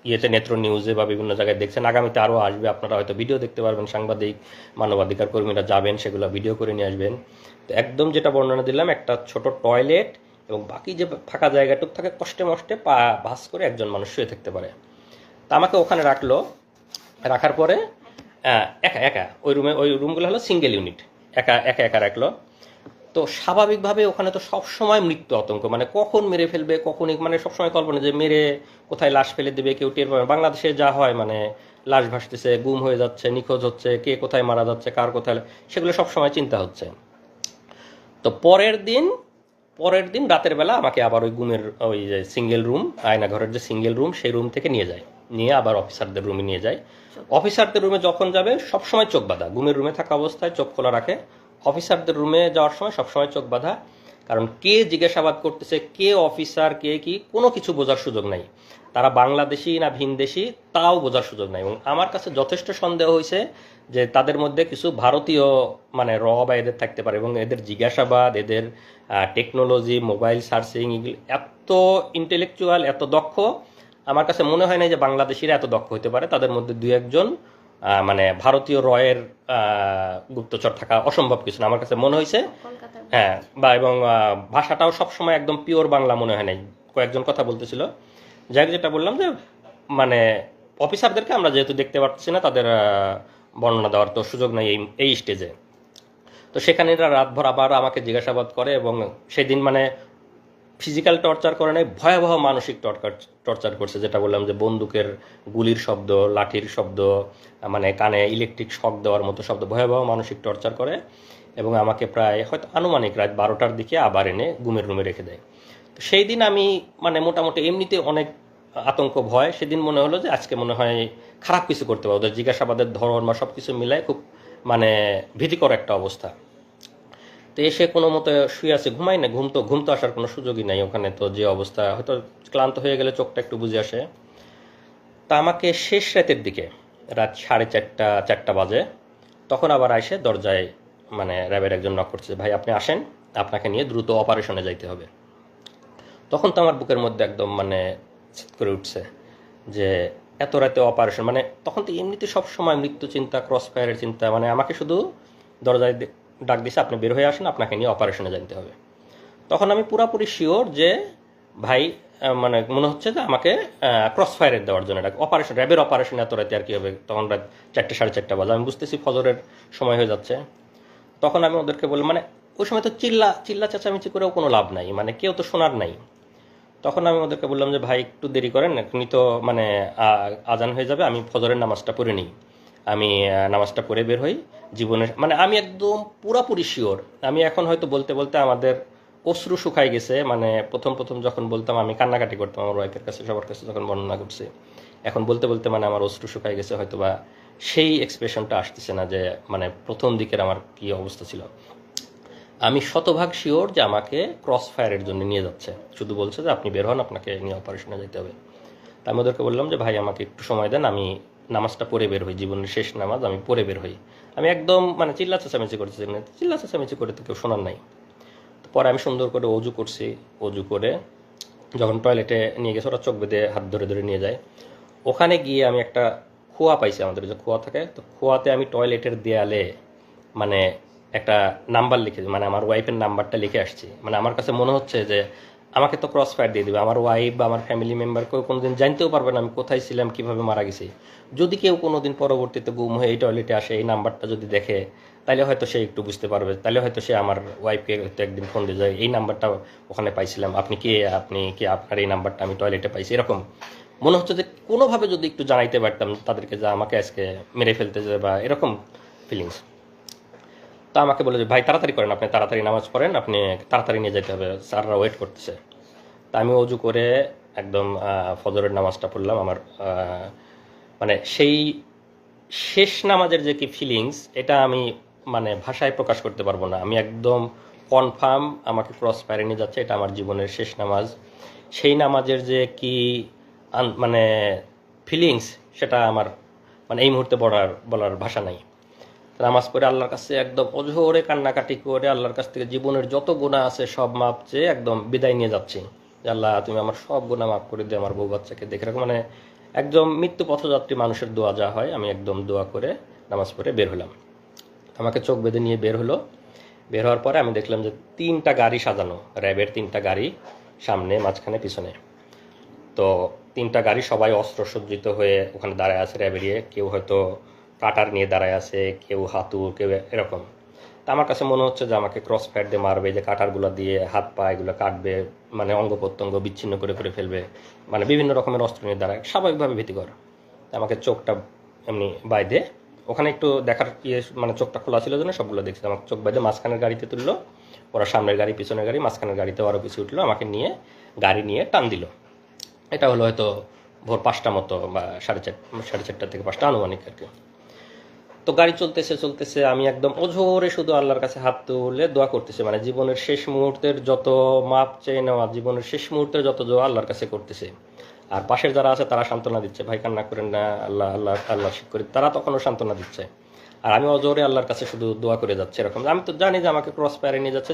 ইয়েতে নেত্র নিউজে বা বিভিন্ন জায়গায় দেখছেন, আগামীতে আরও আসবে, আপনারা হয়তো ভিডিও দেখতে পারবেন, সাংবাদিক মানবাধিকার কর্মীরা যাবেন, সেগুলো ভিডিও করে নিয়ে আসবেন। তো একদম যেটা বর্ণনা দিলাম, একটা ছোট টয়লেট এবং বাকি যে ফাঁকা জায়গাটুক থাকে, কষ্টে মষ্টে পা ভাঁজ করে একজন মানুষ শুয়ে থাকতে পারে। তা আমাকে ওখানে রাখলো, রাখার পরে একা একা ওই রুমগুলো হলো সিঙ্গেল ইউনিট, একা একা একা রাখলো। তো স্বাভাবিকভাবে ওখানে তো সবসময় মৃত্যু আতঙ্ক, মানে কখন মেরে ফেলবে, কখনই মানে সবসময় কল্পনা যে মেরে কোথায় লাশ ফেলে দেবে, কেউ টের পাবে। বাংলাদেশে যা হয়, মানে লাশ ভাসতেছে, গুম হয়ে যাচ্ছে, নিখোঁজ হচ্ছে, কে কোথায় মারা যাচ্ছে, কার কোথায়, সেগুলো সবসময় চিন্তা হচ্ছে। তো পরের দিন রাতের বেলা আমাকে আবার ওই গুমের ওই যে সিঙ্গেল রুম, আয়নাঘরের যে সিঙ্গেল রুম, সেই রুম থেকে নিয়ে আবার অফিসারদের রুমে নিয়ে যায়। অফিসারদের রুমে যখন যাবে সবসময় চোখ বাঁধা, গুমের রুমে থাকা অবস্থায় চোখ খোলা রাখে। অফিসারদের রুমে যাওয়ার সময় সবসময় চোখ বাঁধা, কারণ কে জিজ্ঞাসাবাদ করতেছে, কে অফিসার, কে কি, কোনো কিছু বোঝার সুযোগ নাই। তারা বাংলাদেশি না ভিনদেশি তাও বোঝার সুযোগ নাই। এবং আমার কাছে যথেষ্ট সন্দেহ হয়েছে যে তাদের মধ্যে কিছু ভারতীয় মানে বা এদের থাকতে পারে, এবং এদের জিজ্ঞাসাবাদ, এদের টেকনোলজি, মোবাইল সার্চিং, এগুলো এত ইন্টেলেকচুয়াল, এত দক্ষ, আমার কাছে মনে হয় না যে বাংলাদেশিরা এত দক্ষ হতে পারে। তাদের মধ্যে দুই একজন মানে ভারতীয় রয়ের গুপ্তচর থাকা অসম্ভব কিছু না, আমার কাছে মনে হয়েছে। কলকাতার হ্যাঁ, বা এবং ভাষাটাও সবসময় একদম পিওর বাংলা মনে হয় নাই, কয়েকজন কথা বলতেছিল। যাই হোক, যেটা বললাম যে মানে অফিসারদেরকে আমরা যেহেতু দেখতে পাচ্ছি না, তাদের বর্ণনা দেওয়ার তো সুযোগ নেই এই স্টেজে। তো সেখানে এরা রাতভর আবার আমাকে জিজ্ঞাসাবাদ করে, এবং সেদিন মানে ফিজিক্যাল টর্চার করে নাই, ভয়াবহ মানসিক টর্চার করছে। যেটা বললাম যে বন্দুকের গুলির শব্দ, লাঠির শব্দ, মানে কানে ইলেকট্রিক শক দেওয়ার মতো শব্দ, ভয়াবহ মানসিক টর্চার করে। এবং আমাকে প্রায় হয়তো আনুমানিক রাত 12টার দিকে আবার এনে গুমের রুমে রেখে দেয়। তো সেই দিন আমি মানে মোটামুটি এমনিতে অনেক আতঙ্ক ভয়, সেদিন মনে হলো যে আজকে মনে হয় খারাপ কিছু করতে পারবো। ওদের জিজ্ঞাসাবাদের ধরন বা সব কিছু মিলায় খুব মানে ভীতিকর একটা অবস্থা। তো এসে কোনো মতো শুয়ে আছে, ঘুমাই না, ঘুম তো আসার কোনো সুযোগই নাই ওখানে। তো যে অবস্থা, হয়তো ক্লান্ত হয়ে গেলে চোখটা একটু বুঝে আসে। তা আমাকে শেষ রাতের দিকে, রাত 4:30 বাজে, তখন আবার এসে দরজায় মানে র্যাবের একজন নক করছে, ভাই আপনি আসেন, আপনাকে নিয়ে দ্রুত অপারেশনে যাইতে হবে। তখন তো আমার বুকের মধ্যে একদম মানে চিৎ করে উঠছে যে এত রাতে অপারেশন, মানে তখন তো এমনিতে সব সময় মৃত্যু চিন্তা, ক্রস ফায়ারের চিন্তা, মানে আমাকে শুধু দরজায় ডাক দিছে, আপনি বের হয়ে আসেন, আপনাকে নিয়ে অপারেশনে জানতে হবে। তখন আমি পুরাপুরি শিওর যে ভাই মানে মনে হচ্ছে যে আমাকে ক্রস ফায়ারের দেওয়ার জন্য ডাক, অপারেশন, র্যাবের অপারেশন এত রাতে আর কি হবে। তখন রাত 4টে 4:30 বাজে, আমি বুঝতেছি ফজরের সময় হয়ে যাচ্ছে। তখন আমি ওদেরকে বললাম, মানে ওই সময় তো চিল্লা চেঁচামেচি করেও কোনো লাভ নাই, মানে কেউ তো শোনার নাই। তখন আমি ওদেরকে বললাম যে ভাই একটু দেরি করেন, এখনই তো মানে আজান হয়ে যাবে, আমি ফজরের নামাজটা পড়ে নিই, আমি নামাজটা পড়ে বের হই। জীবনের মানে আমি একদম পুরাপুরি শিওর। আমি এখন হয়তো বলতে বলতে আমাদের অশ্রু শুকাই গেছে, মানে প্রথম প্রথম যখন বলতাম আমি কান্নাকাটি করতাম আমার ওয়াইফের কাছে, সবার কাছে যখন বর্ণনা করছি, এখন বলতে বলতে মানে আমার অশ্রু শুকাই গেছে, হয়তো বা সেই এক্সপ্রেশনটা আসতেছে না যে মানে প্রথম দিকের আমার কি অবস্থা ছিল। আমি শতভাগ শিওর যে আমাকে ক্রস ফায়ারের জন্য নিয়ে যাচ্ছে, শুধু বলছে যে আপনি বের হন, আপনাকে নিয়ে অপারেশনে যেতে হবে। তা আমি ওদেরকে বললাম যে ভাই আমাকে একটু সময় দেন, আমি নামাজটা পড়ে বের হই, জীবনের শেষ নামাজ আমি পড়ে বের হই। আমি একদম মানে চিল্লা চেঁচামেচি করতেছি, চিল্লা চেঁচামেচি করে তো কেউ শোনার নাই। তো পরে আমি সুন্দর করে অজু করছি, অজু করে যখন টয়লেটে নিয়ে গেছে, ওরা চোখ বেঁধে হাত ধরে ধরে নিয়ে যায়। ওখানে গিয়ে আমি একটা খোয়া পাইছি, আমাদের যে খোয়া থাকে, তো খোয়াতে আমি টয়লেটের দেয়ালে মানে একটা নাম্বার লিখে, মানে আমার ওয়াইফের নাম্বারটা লিখে আসছি। মানে আমার কাছে মনে হচ্ছে যে আমাকে তো ক্রস ফায়ার দিয়ে দেবে, আমার ওয়াইফ বা আমার ফ্যামিলি মেম্বার কেউ কোনোদিন জানতেও পারবে না আমি কোথায় ছিলাম, কিভাবে মারা গেছি। যদি কেউ কোনোদিন পরবর্তীতে গুম হয়ে এই টয়লেটে আসে, এই নাম্বারটা যদি দেখে, তাহলে হয়তো সে একটু বুঝতে পারবে, তাহলে হয়তো সে আমার ওয়াইফকে হয়তো একদিন ফোন দিয়ে যায়, এই নাম্বারটা ওখানে পাইছিলাম, আপনি কি আপনার এই নাম্বারটা আমি টয়লেটে পাইছি। এরকম মনে হচ্ছে যে কোনোভাবে যদি একটু জানাইতে পারতাম তাদেরকে যে আমাকে আজকে মেরে ফেলতে যাবে, বা এরকম ফিলিংস। তা আমাকে বলে যে ভাই তাড়াতাড়ি করেন, আপনি তাড়াতাড়ি নামাজ পড়েন, আপনি তাড়াতাড়ি নিয়ে যেতে হবে, স্যাররা ওয়েট করতেছে। তা আমি অজু করে একদম ফজরের নামাজটা পড়লাম। আমার মানে সেই শেষ নামাজের যে কি ফিলিংস, এটা আমি মানে ভাষায় প্রকাশ করতে পারবো না। আমি একদম কনফার্ম আমাকে ক্রস ফায়ারে নিয়ে যাচ্ছে, এটা আমার জীবনের শেষ নামাজ। সেই নামাজের যে কি মানে ফিলিংস, সেটা আমার মানে এই মুহূর্তে বলার ভাষা নাই। নামাজ পড়ে আল্লাহর কাছে একদম অঝোরে কান্নাকাটি করে আল্লাহর কাছ থেকে জীবনের যত গুনাহ আছে সব মাপ চেয়ে একদম বিদায় নিয়ে যাচ্ছি, যে আল্লাহ তুমি আমার সব গুনাহ মাফ করে দিয়ে আমার বউ বাচ্চাকে দেখে রাখো। মানে একদম মৃত্যু পথযাত্রী মানুষের দোয়া যা হয়, আমি একদম দোয়া করে নামাজ পড়ে বের হলাম। আমাকে চোখ বেঁধে নিয়ে বের হলো। বের হওয়ার পরে আমি দেখলাম যে 3টা গাড়ি সাজানো, র্যাবের 3টা গাড়ি, সামনে মাঝখানে পিছনে। তো 3টা গাড়ি সবাই অস্ত্রসজ্জিত হয়ে ওখানে দাঁড়ায় আছে র্যাবেরিয়ে, কেউ হয়তো কাটার নিয়ে দাঁড়ায় আছে, কেউ হাতুড়, কেউ এরকম। তা আমার কাছে মনে হচ্ছে যে আমাকে ক্রস ফায়ার দিয়ে মারবে, যে কাটারগুলো দিয়ে হাত পা এগুলো কাটবে, মানে অঙ্গ প্রত্যঙ্গ বিচ্ছিন্ন করে করে ফেলবে, মানে বিভিন্ন রকমের অস্ত্র নিয়ে দাঁড়ায়, স্বাভাবিকভাবে ভীতিকর। আমাকে চোখটা এমনি বাইদে, ওখানে একটু দেখার মানে চোখটা খোলা ছিল জন্য সবগুলো দেখছি। আমাকে চোখ বাইদে মাঝখানের গাড়িতে তুললো, ওরা সামনের গাড়ি পিছনের গাড়ি, মাঝখানের গাড়িতে আরও কিছু উঠলো, আমাকে নিয়ে গাড়ি নিয়ে টান দিল। এটা হলো হয়তো ভোর 5টা মতো বা 4:30 থেকে 5টা আনুমানিক আর কি। তো গাড়ি চলতেছে চলতেছে, আমি একদম অঝোরে শুধু আল্লাহর কাছে হাত তুলে দোয়া করতেছি, মানে জীবনের শেষ মুহূর্তের যত মাপ চেয়ে নেওয়া, জীবনের শেষ মুহূর্তের যত দোয়া আল্লাহর কাছে করতেছে। আর পাশের যারা আছে তারা সান্ত্বনা দিচ্ছে, ভাই কান্না করেন না, আল্লাহ আল্লাহ আল্লাহ শিখ করি, তারা তখনও সান্ত্বনা দিচ্ছে। আর আমি অজোরে আল্লাহর কাছে শুধু দোয়া করে যাচ্ছে এরকম। আমি তো জানি যে আমাকে ক্রস ফায়ারে নিয়ে যাচ্ছে,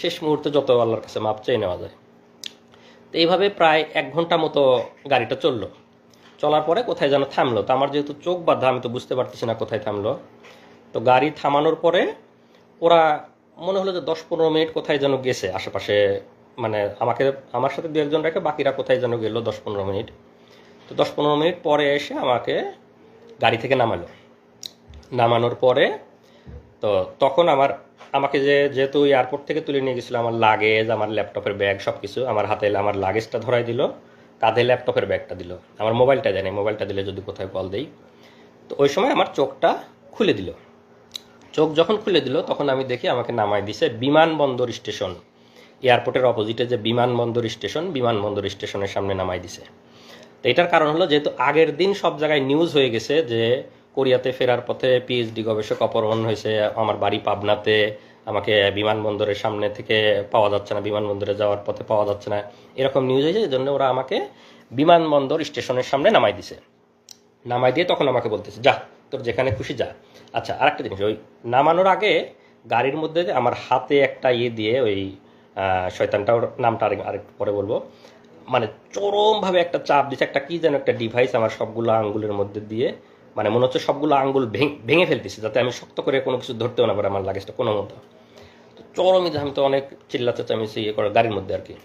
শেষ মুহূর্তে যত আল্লাহর কাছে মাপ চেয়ে নেওয়া যায়। তো এইভাবে প্রায় 1 ঘন্টা মতো গাড়িটা চললো। চলার পরে কোথায় যেন থামলো। তো আমার যেহেতু চোখ বাঁধা, আমি তো বুঝতে পারতেছি না কোথায় থামলো। তো গাড়ি থামানোর পরে ওরা মনে হলো যে 10-15 মিনিট কোথায় যেন গেছে আশেপাশে, মানে আমার সাথে 2-1জন রেখে বাকিরা কোথায় যেন গেল 10-15 মিনিট। তো 10-15 মিনিট পরে এসে আমাকে গাড়ি থেকে নামানোর পরে তো তখন আমাকে যেহেতু এয়ারপোর্ট থেকে তুলে নিয়ে গেছিলো, আমার লাগেজ, আমার ল্যাপটপের ব্যাগ সব কিছু আমার হাতে, আমার লাগেজটা ধরাই দিল, কাঁধে ল্যাপটপের ব্যাগটা দিল, আমার মোবাইলটা দেয় নাই, মোবাইলটা দিলে যদি কোথায় কল দেই। তো ওই সময় আমার চোখটা খুলে দিল। চোখ যখন খুলে দিল তখন আমি দেখি আমাকে নামাই দিছে বিমানবন্দর স্টেশন, এয়ারপোর্টের অপোজিটে যে বিমানবন্দর স্টেশনের সামনে নামাই দিছে। তো এটার কারণ হলো যেহেতু আগের দিন সব জায়গায় নিউজ হয়ে গেছে যে কোরিয়াতে ফেরার পথে পিএইচডি গবেষক অপহরণ হয়েছে, আমার বাড়ি পাবনাতে, আমাকে বিমানবন্দরের সামনে থেকে পাওয়া যাচ্ছে না, বিমানবন্দরে যাওয়ার পথে পাওয়া যাচ্ছে না, এরকম নিউজ হয়েছে। এই জন্য ওরা আমাকে বিমানবন্দর স্টেশনের সামনে নামাই দিছে। নামাই দিয়ে তখন আমাকে বলতেছে যা তোর যেখানে খুশি যা। আচ্ছা, আরেকটা জিনিস, ওই নামানোর আগে গাড়ির মধ্যে আমার হাতে একটা দিয়ে, ওই শয়তানটার নামটা আরেকটু পরে বলবো, মানে চরমভাবে একটা চাপ দিচ্ছে, একটা কি যেন একটা ডিভাইস আমার সবগুলো আঙ্গুলের মধ্যে দিয়ে, মানে মনে হচ্ছে সবগুলো আঙ্গুল ভেঙে ফেলতেছি যাতে আমি শক্ত করে কোনো কিছু ধরতেও না পারে আমার লাগেজটা কোনো মতো। তো চরমই, আমি তো অনেক চিল্লাচাচামেচি করে গাড়ির মধ্যে আর কি।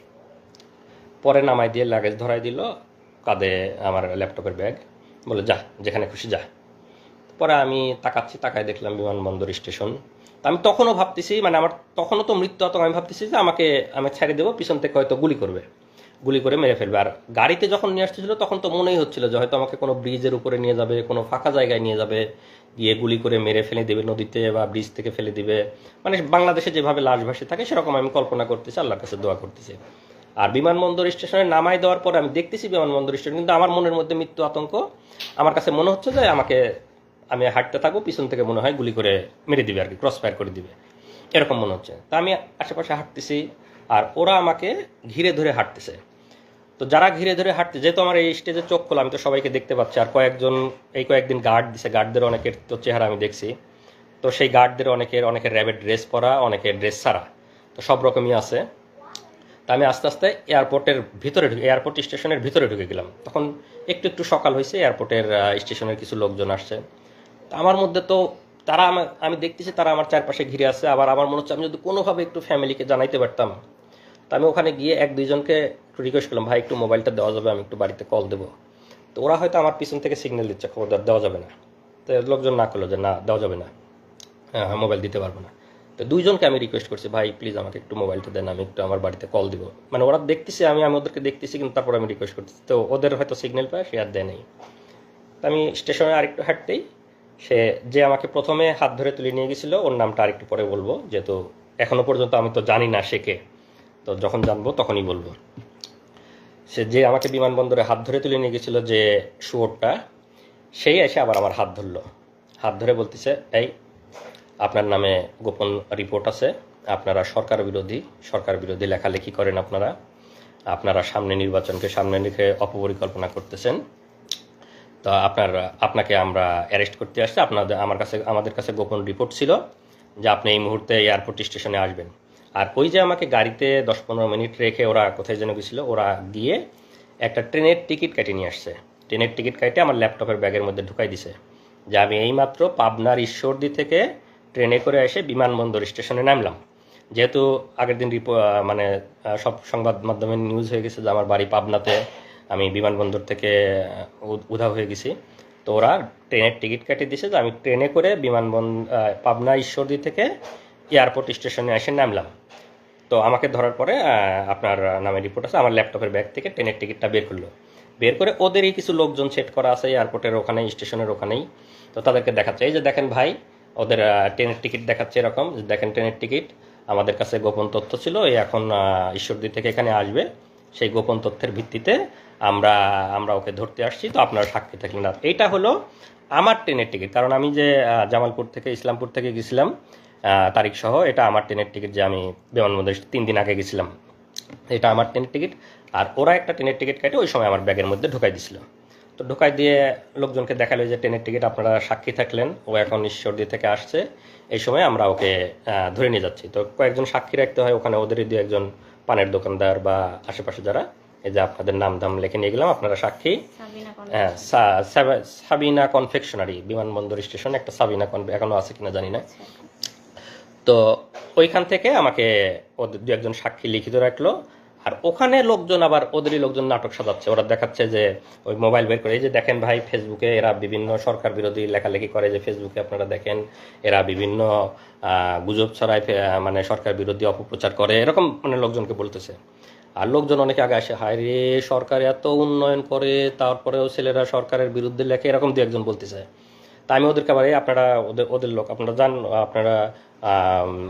পরে নামাই দিয়ে লাগেজ ধরাই দিল, কাঁধে আমার ল্যাপটপের ব্যাগ, বলে যা যেখানে খুশি যা। পরে আমি তাকায় দেখলাম বিমানবন্দর স্টেশন। আমি তখনও ভাবতেছি, মানে আমার তখনও তো মৃত্যু আতঙ্ক, আমি ভাবতেছি যে আমি ছেড়ে দেবো, পিছন থেকে হয়তো গুলি করে মেরে ফেলবে। আর গাড়িতে যখন নিয়ে আসতেছিল তখন তো মনেই হচ্ছিল যে হয়তো আমাকে কোনো ব্রিজের উপরে নিয়ে যাবে, কোনো ফাঁকা জায়গায় নিয়ে যাবে, গিয়ে গুলি করে মেরে ফেলে দেবে নদীতে বা ব্রিজ থেকে ফেলে দিবে, মানে বাংলাদেশে যেভাবে লাশ ভাসে থাকে সেরকম আমি কল্পনা করতেছি, আল্লাহর কাছে দোয়া করতেছি। আর বিমানবন্দর স্টেশনে নামাই দেওয়ার পরে আমি দেখতেছি বিমানবন্দর স্টেশন, কিন্তু আমার মনের মধ্যে মৃত্যু আতঙ্ক। আমার কাছে মনে হচ্ছে যে আমি হাঁটতে থাকবো, পিছন থেকে মনে হয় গুলি করে মেরে দিবে আর কি, ক্রস ফায়ার করে দিবে, এরকম মনে হচ্ছে। তা আমি আশেপাশে হাঁটতেছি আর ওরা আমাকে ঘিরে ধরে হাঁটতেছে। তো যারা ঘিরে ধরে হাঁটতে, যেহেতু আমার এই স্টেজে চোখ খোলা, আমি তো সবাইকে দেখতে পাচ্ছি। আর কয়েকদিন গার্ড দিছে, গার্ডদের অনেকের তো চেহারা আমি দেখছি। তো সেই গার্ডদের অনেকের র্যাবের ড্রেস পরা, অনেকের ড্রেস ছাড়া, তো সব রকমই আছে। তা আমি আস্তে আস্তে এয়ারপোর্ট স্টেশনের ভিতরে ঢুকে গেলাম। তখন একটু সকাল হয়েছে, এয়ারপোর্টের স্টেশনের কিছু লোকজন আসছে। আমার মধ্যে তো আমি দেখতেছি তারা আমার চারপাশে ঘিরে আছে। আবার আমার মনে হচ্ছে আমি যদি কোনোভাবে একটু ফ্যামিলিকে জানাইতে পারতাম। তো আমি ওখানে গিয়ে 1-2জনকে একটু রিকোয়েস্ট করলাম, ভাই একটু মোবাইলটা দেওয়া যাবে, আমি একটু বাড়িতে কল দেবো। তো ওরা হয়তো আমার পিছন থেকে সিগন্যাল দিচ্ছে, খবরদার দেওয়া যাবে না। তো লোকজন না করলো যে না দেওয়া যাবে না, হ্যাঁ মোবাইল দিতে পারবো না। তো 2জনকে আমি রিকোয়েস্ট করছি, ভাই প্লিজ আমাকে একটু মোবাইলটা দেন, আমি একটু আমার বাড়িতে কল দিব। মানে ওরা দেখতেছি, আমি ওদেরকে দেখতেছি, কিন্তু তারপর আমি রিকোয়েস্ট করতেছি। তো ওদের হয়তো সিগন্যাল পায়, সে আর দেয় নেই। তো আমি স্টেশনে আরেকটু হাঁটতেই যে আমাকে প্রথমে হাত ধরে তুলে নিয়ে গেছিল, ওর নামটা আরেকটু পরে বলবো, যেহেতু এখনো পর্যন্ত আমি তো জানি না সে কে, তো যখন জানবো তখনই বলবো। সে যে আমাকে বিমানবন্দরে হাত ধরে তুলে নিয়ে গেছিল, যে শুয়োরটা, সেই এসে আবার আমার হাত ধরলো। হাত ধরে বলতেছে, এই আপনার নামে গোপন রিপোর্ট আছে, আপনারা সরকার বিরোধী লেখালেখি করেন, আপনারা সামনে নির্বাচনকে সামনে রেখে অপপরিকল্পনা করতেছেন। তো তো আপনাকে আমরা অ্যারেস্ট করতে আসছি, আমাদের কাছে গোপন রিপোর্ট ছিল যে আপনি এই মুহূর্তে এয়ারপোর্ট স্টেশনে আসবেন। আর ওই যে আমাকে গাড়িতে 10-15 মিনিট রেখে ওরা কোথায় যেন গেছিলো, ওরা গিয়ে একটা ট্রেনের টিকিট কেটে নিয়ে আসছে। ট্রেনের টিকিট কেটে আমার ল্যাপটপের ব্যাগের মধ্যে ঢুকাই দিছে যে আমি এইমাত্র পাবনার ঈশ্বরদী থেকে ট্রেনে করে এসে বিমানবন্দর স্টেশনে নামলাম। যেহেতু আগের দিন মানে সব সংবাদ মাধ্যমে নিউজ হয়ে গেছে যে আমার বাড়ি পাবনাতে, আমি বিমানবন্দর থেকে উধাও হয়ে গেছি। তো ওরা ট্রেনের টিকিট কেটে দিয়েছে যে আমি ট্রেনে করে পাবনা ঈশ্বরদী থেকে এয়ারপোর্ট স্টেশনে এসে নামলাম। তো আমাকে ধরার পরে আপনার নামে রিপোর্ট আছে, আমার ল্যাপটপের ব্যাগ থেকে ট্রেনের টিকিটটা বের করলো। বের করে ওদেরই কিছু লোকজন সেট করা আছে এয়ারপোর্টের ওখানে, স্টেশনের ওখানেই। তো তাদেরকে দেখাচ্ছে, এই যে দেখেন ভাই, ওদের ট্রেনের টিকিট দেখাচ্ছে এরকম, যে দেখেন ট্রেনের টিকিট, আমাদের কাছে গোপন তথ্য ছিল, এই এখন ঈশ্বরদী থেকে এখানে আসবে, সেই গোপন তথ্যের ভিত্তিতে আমরা ওকে ধরতে আসছি, তো আপনারা সাক্ষী থাকলেন না। এইটা হলো আমার ট্রেনের টিকিট, কারণ আমি যে জামালপুর থেকে ইসলামপুর থেকে গেছিলাম তারিখ সহ, এটা আমার ট্রেনের টিকিট, যে আমি বিমানবন্দরে 3 দিন আগে গেছিলাম, এটা আমার ট্রেনের টিকিট। আর ওরা একটা ট্রেনের টিকিট কেটে ওই সময় আমার ব্যাগের মধ্যে ঢোকাই দিছিল। তো ঢোকাই দিয়ে লোকজনকে দেখালো যে ট্রেনের টিকিট আপনারা সাক্ষী থাকলেন, ও এখন ঈশ্বরদী থেকে আসছে, এই সময় আমরা ওকে ধরে নিয়ে যাচ্ছি। তো কয়েকজন সাক্ষী রাখতে হয় ওখানে, ওদেরই 2-1 পানের দোকানদার বা আশেপাশে যারা, এই যে আপনাদের নাম দাম লিখে নিয়ে গেলাম, আপনারা সাক্ষী। হ্যাঁ, সাবিনা কনফেকশনারি, বিমানবন্দর স্টেশনে একটা সাবিনা এখনো আছে কিনা জানি না। তো ওইখান থেকে আমাকে ওদের 2-1 সাক্ষী লিখিত রাখলো। আর ওখানে লোকজন আবার ওদেরই লোকজন নাটক সাজাচ্ছে, ওরা দেখাচ্ছে যে ওই মোবাইল বের করে, এই যে দেখেন ভাই ফেসবুকে এরা বিভিন্ন সরকার বিরোধী লেখালেখি করে, যে ফেসবুকে আপনারা দেখেন এরা বিভিন্ন গুজব ছড়ায়, মানে সরকার বিরোধী অপপ্রচার করে, এরকম মানে লোকজনকে বলতেছে। আর লোকজন অনেকে আগে আসে, হায় রে সরকার এত উন্নয়ন করে তারপরেও ছেলেরা সরকারের বিরুদ্ধে লেখে, এরকম 2-1 বলতেছে। তা আমি ওদেরকে আবার আপনারা ওদের লোক, আপনারা যান, আপনারা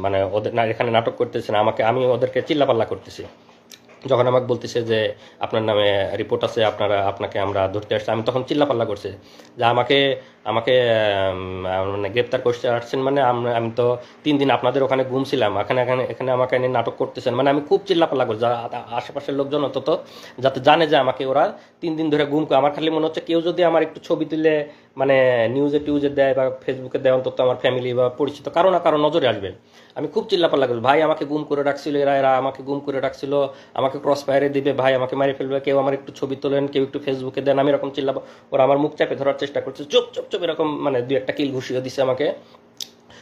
মানে ওদের এখানে নাটক করতেছেন, আমি ওদেরকে চিল্লাপাল্লা করতেছি। যখন আমাকে বলতেছে যে আপনার নামে রিপোর্ট আছে, আপনাকে আমরা ধরতে আসছি, আমি তখন চিল্লাপাল্লা করছে যে আমাকে মানে গ্রেপ্তার করতে আসছেন, মানে আমি তো 3 দিন আপনাদের ওখানে ঘুমছিলাম, এখানে আমাকে এনে নাটক করতেছেন, মানে আমি খুব চিল্লাপাল্লা করছি। আশেপাশের লোকজন অন্তত যাতে জানে যে আমাকে ওরা 3 দিন ধরে ঘুম করে। আমার খালি মনে হচ্ছে কেউ যদি আমার একটু ছবি তুলে মানে নিউজে দেয় বা ফেসবুকে দেয়, অন্তত আমার ফ্যামিলি বা পরিচিত কারো না কারো নজরে আসবে। আমি খুব চিল্লাপাল্লা করি, ভাই আমাকে গুম করে রাখছিল, এরা আমাকে গুম করে রাখছিল, আমাকে ক্রস ফায়ারে দিবে, ভাই আমাকে মারি ফেলবে, কেউ আমার একটু ছবি তোলেন, কেউ একটু ফেসবুকে দেন, আমি এরকম চিল্লাবো। ওরা আমার মুখ চাপে ধরার চেষ্টা করছে, চুপ চুপ চুপ, এরকম মানে 2-1 কিল ঘুষিয়ে দিছে আমাকে।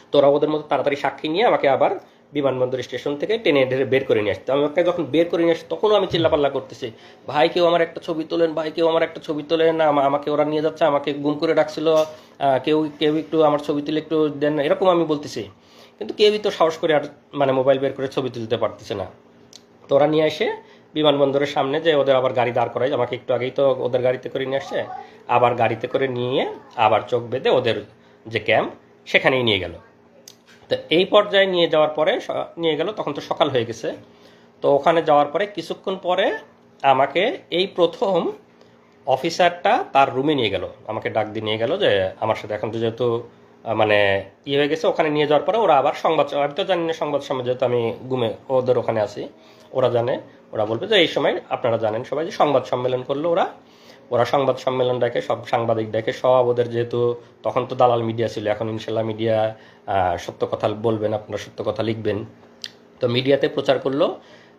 তো ওরা ওদের মতো তাড়াতাড়ি সাক্ষী নিয়ে আমাকে আবার বিমানবন্দর স্টেশন থেকে টেনে ঢেরে বের করে নিয়ে আসতো। আমাকে যখন বের করে নিয়ে আসতো তখনও আমি চিল্লাপাল্লা করতেছি, ভাই কেউ আমার একটা ছবি তোলেন, ভাই কেউ আমার একটা ছবি তোলেন, আমাকে ওরা নিয়ে যাচ্ছে, আমাকে গুম করে রাখছিল, কেউ একটু আমার ছবি তুলে একটু দেন, এরকম আমি বলতেছি। কিন্তু কেউই তো সাহস করে আর মানে মোবাইল বের করে ছবি তুলতে পারতেছে না। তো ওরা নিয়ে এসে বিমানবন্দরের সামনে যে ওদের আবার গাড়ি দাঁড় করায়, আমাকে একটু আগেই তো ওদের গাড়িতে করে নিয়ে আসছে, আবার গাড়িতে করে নিয়ে আবার চোখ বেঁধে ওদের যে ক্যাম্প সেখানেই নিয়ে গেল। তো এই পর্যায়ে নিয়ে গেল, তখন তো সকাল হয়ে গেছে। তো ওখানে যাওয়ার পরে কিছুক্ষণ পরে আমাকে এই প্রথম অফিসারটা তার রুমে নিয়ে গেল, আমাকে ডাক দিয়ে নিয়ে গেল যে আমার সাথে এখন তো যেহেতু মানে হয়ে গেছে, ওখানে নিয়ে যাওয়ার পরে ওরা আবার আমি তো জানি না সংবাদ সম্মেলন, যেহেতু আমি ওদের ওখানে আছি, ওরা জানে, ওরা বলবে যে এই সময় আপনারা জানেন সবাই যে সংবাদ সম্মেলন করলো। ওরা সংবাদ সম্মেলন ডাকে, সব সাংবাদিক ডাকে, সব ওদের, যেহেতু তখন তো দালাল মিডিয়া ছিল, এখন ইনশাল্লাহ মিডিয়া সত্য কথা বলবেন, আপনারা সত্য কথা লিখবেন। তো মিডিয়াতে প্রচার করলো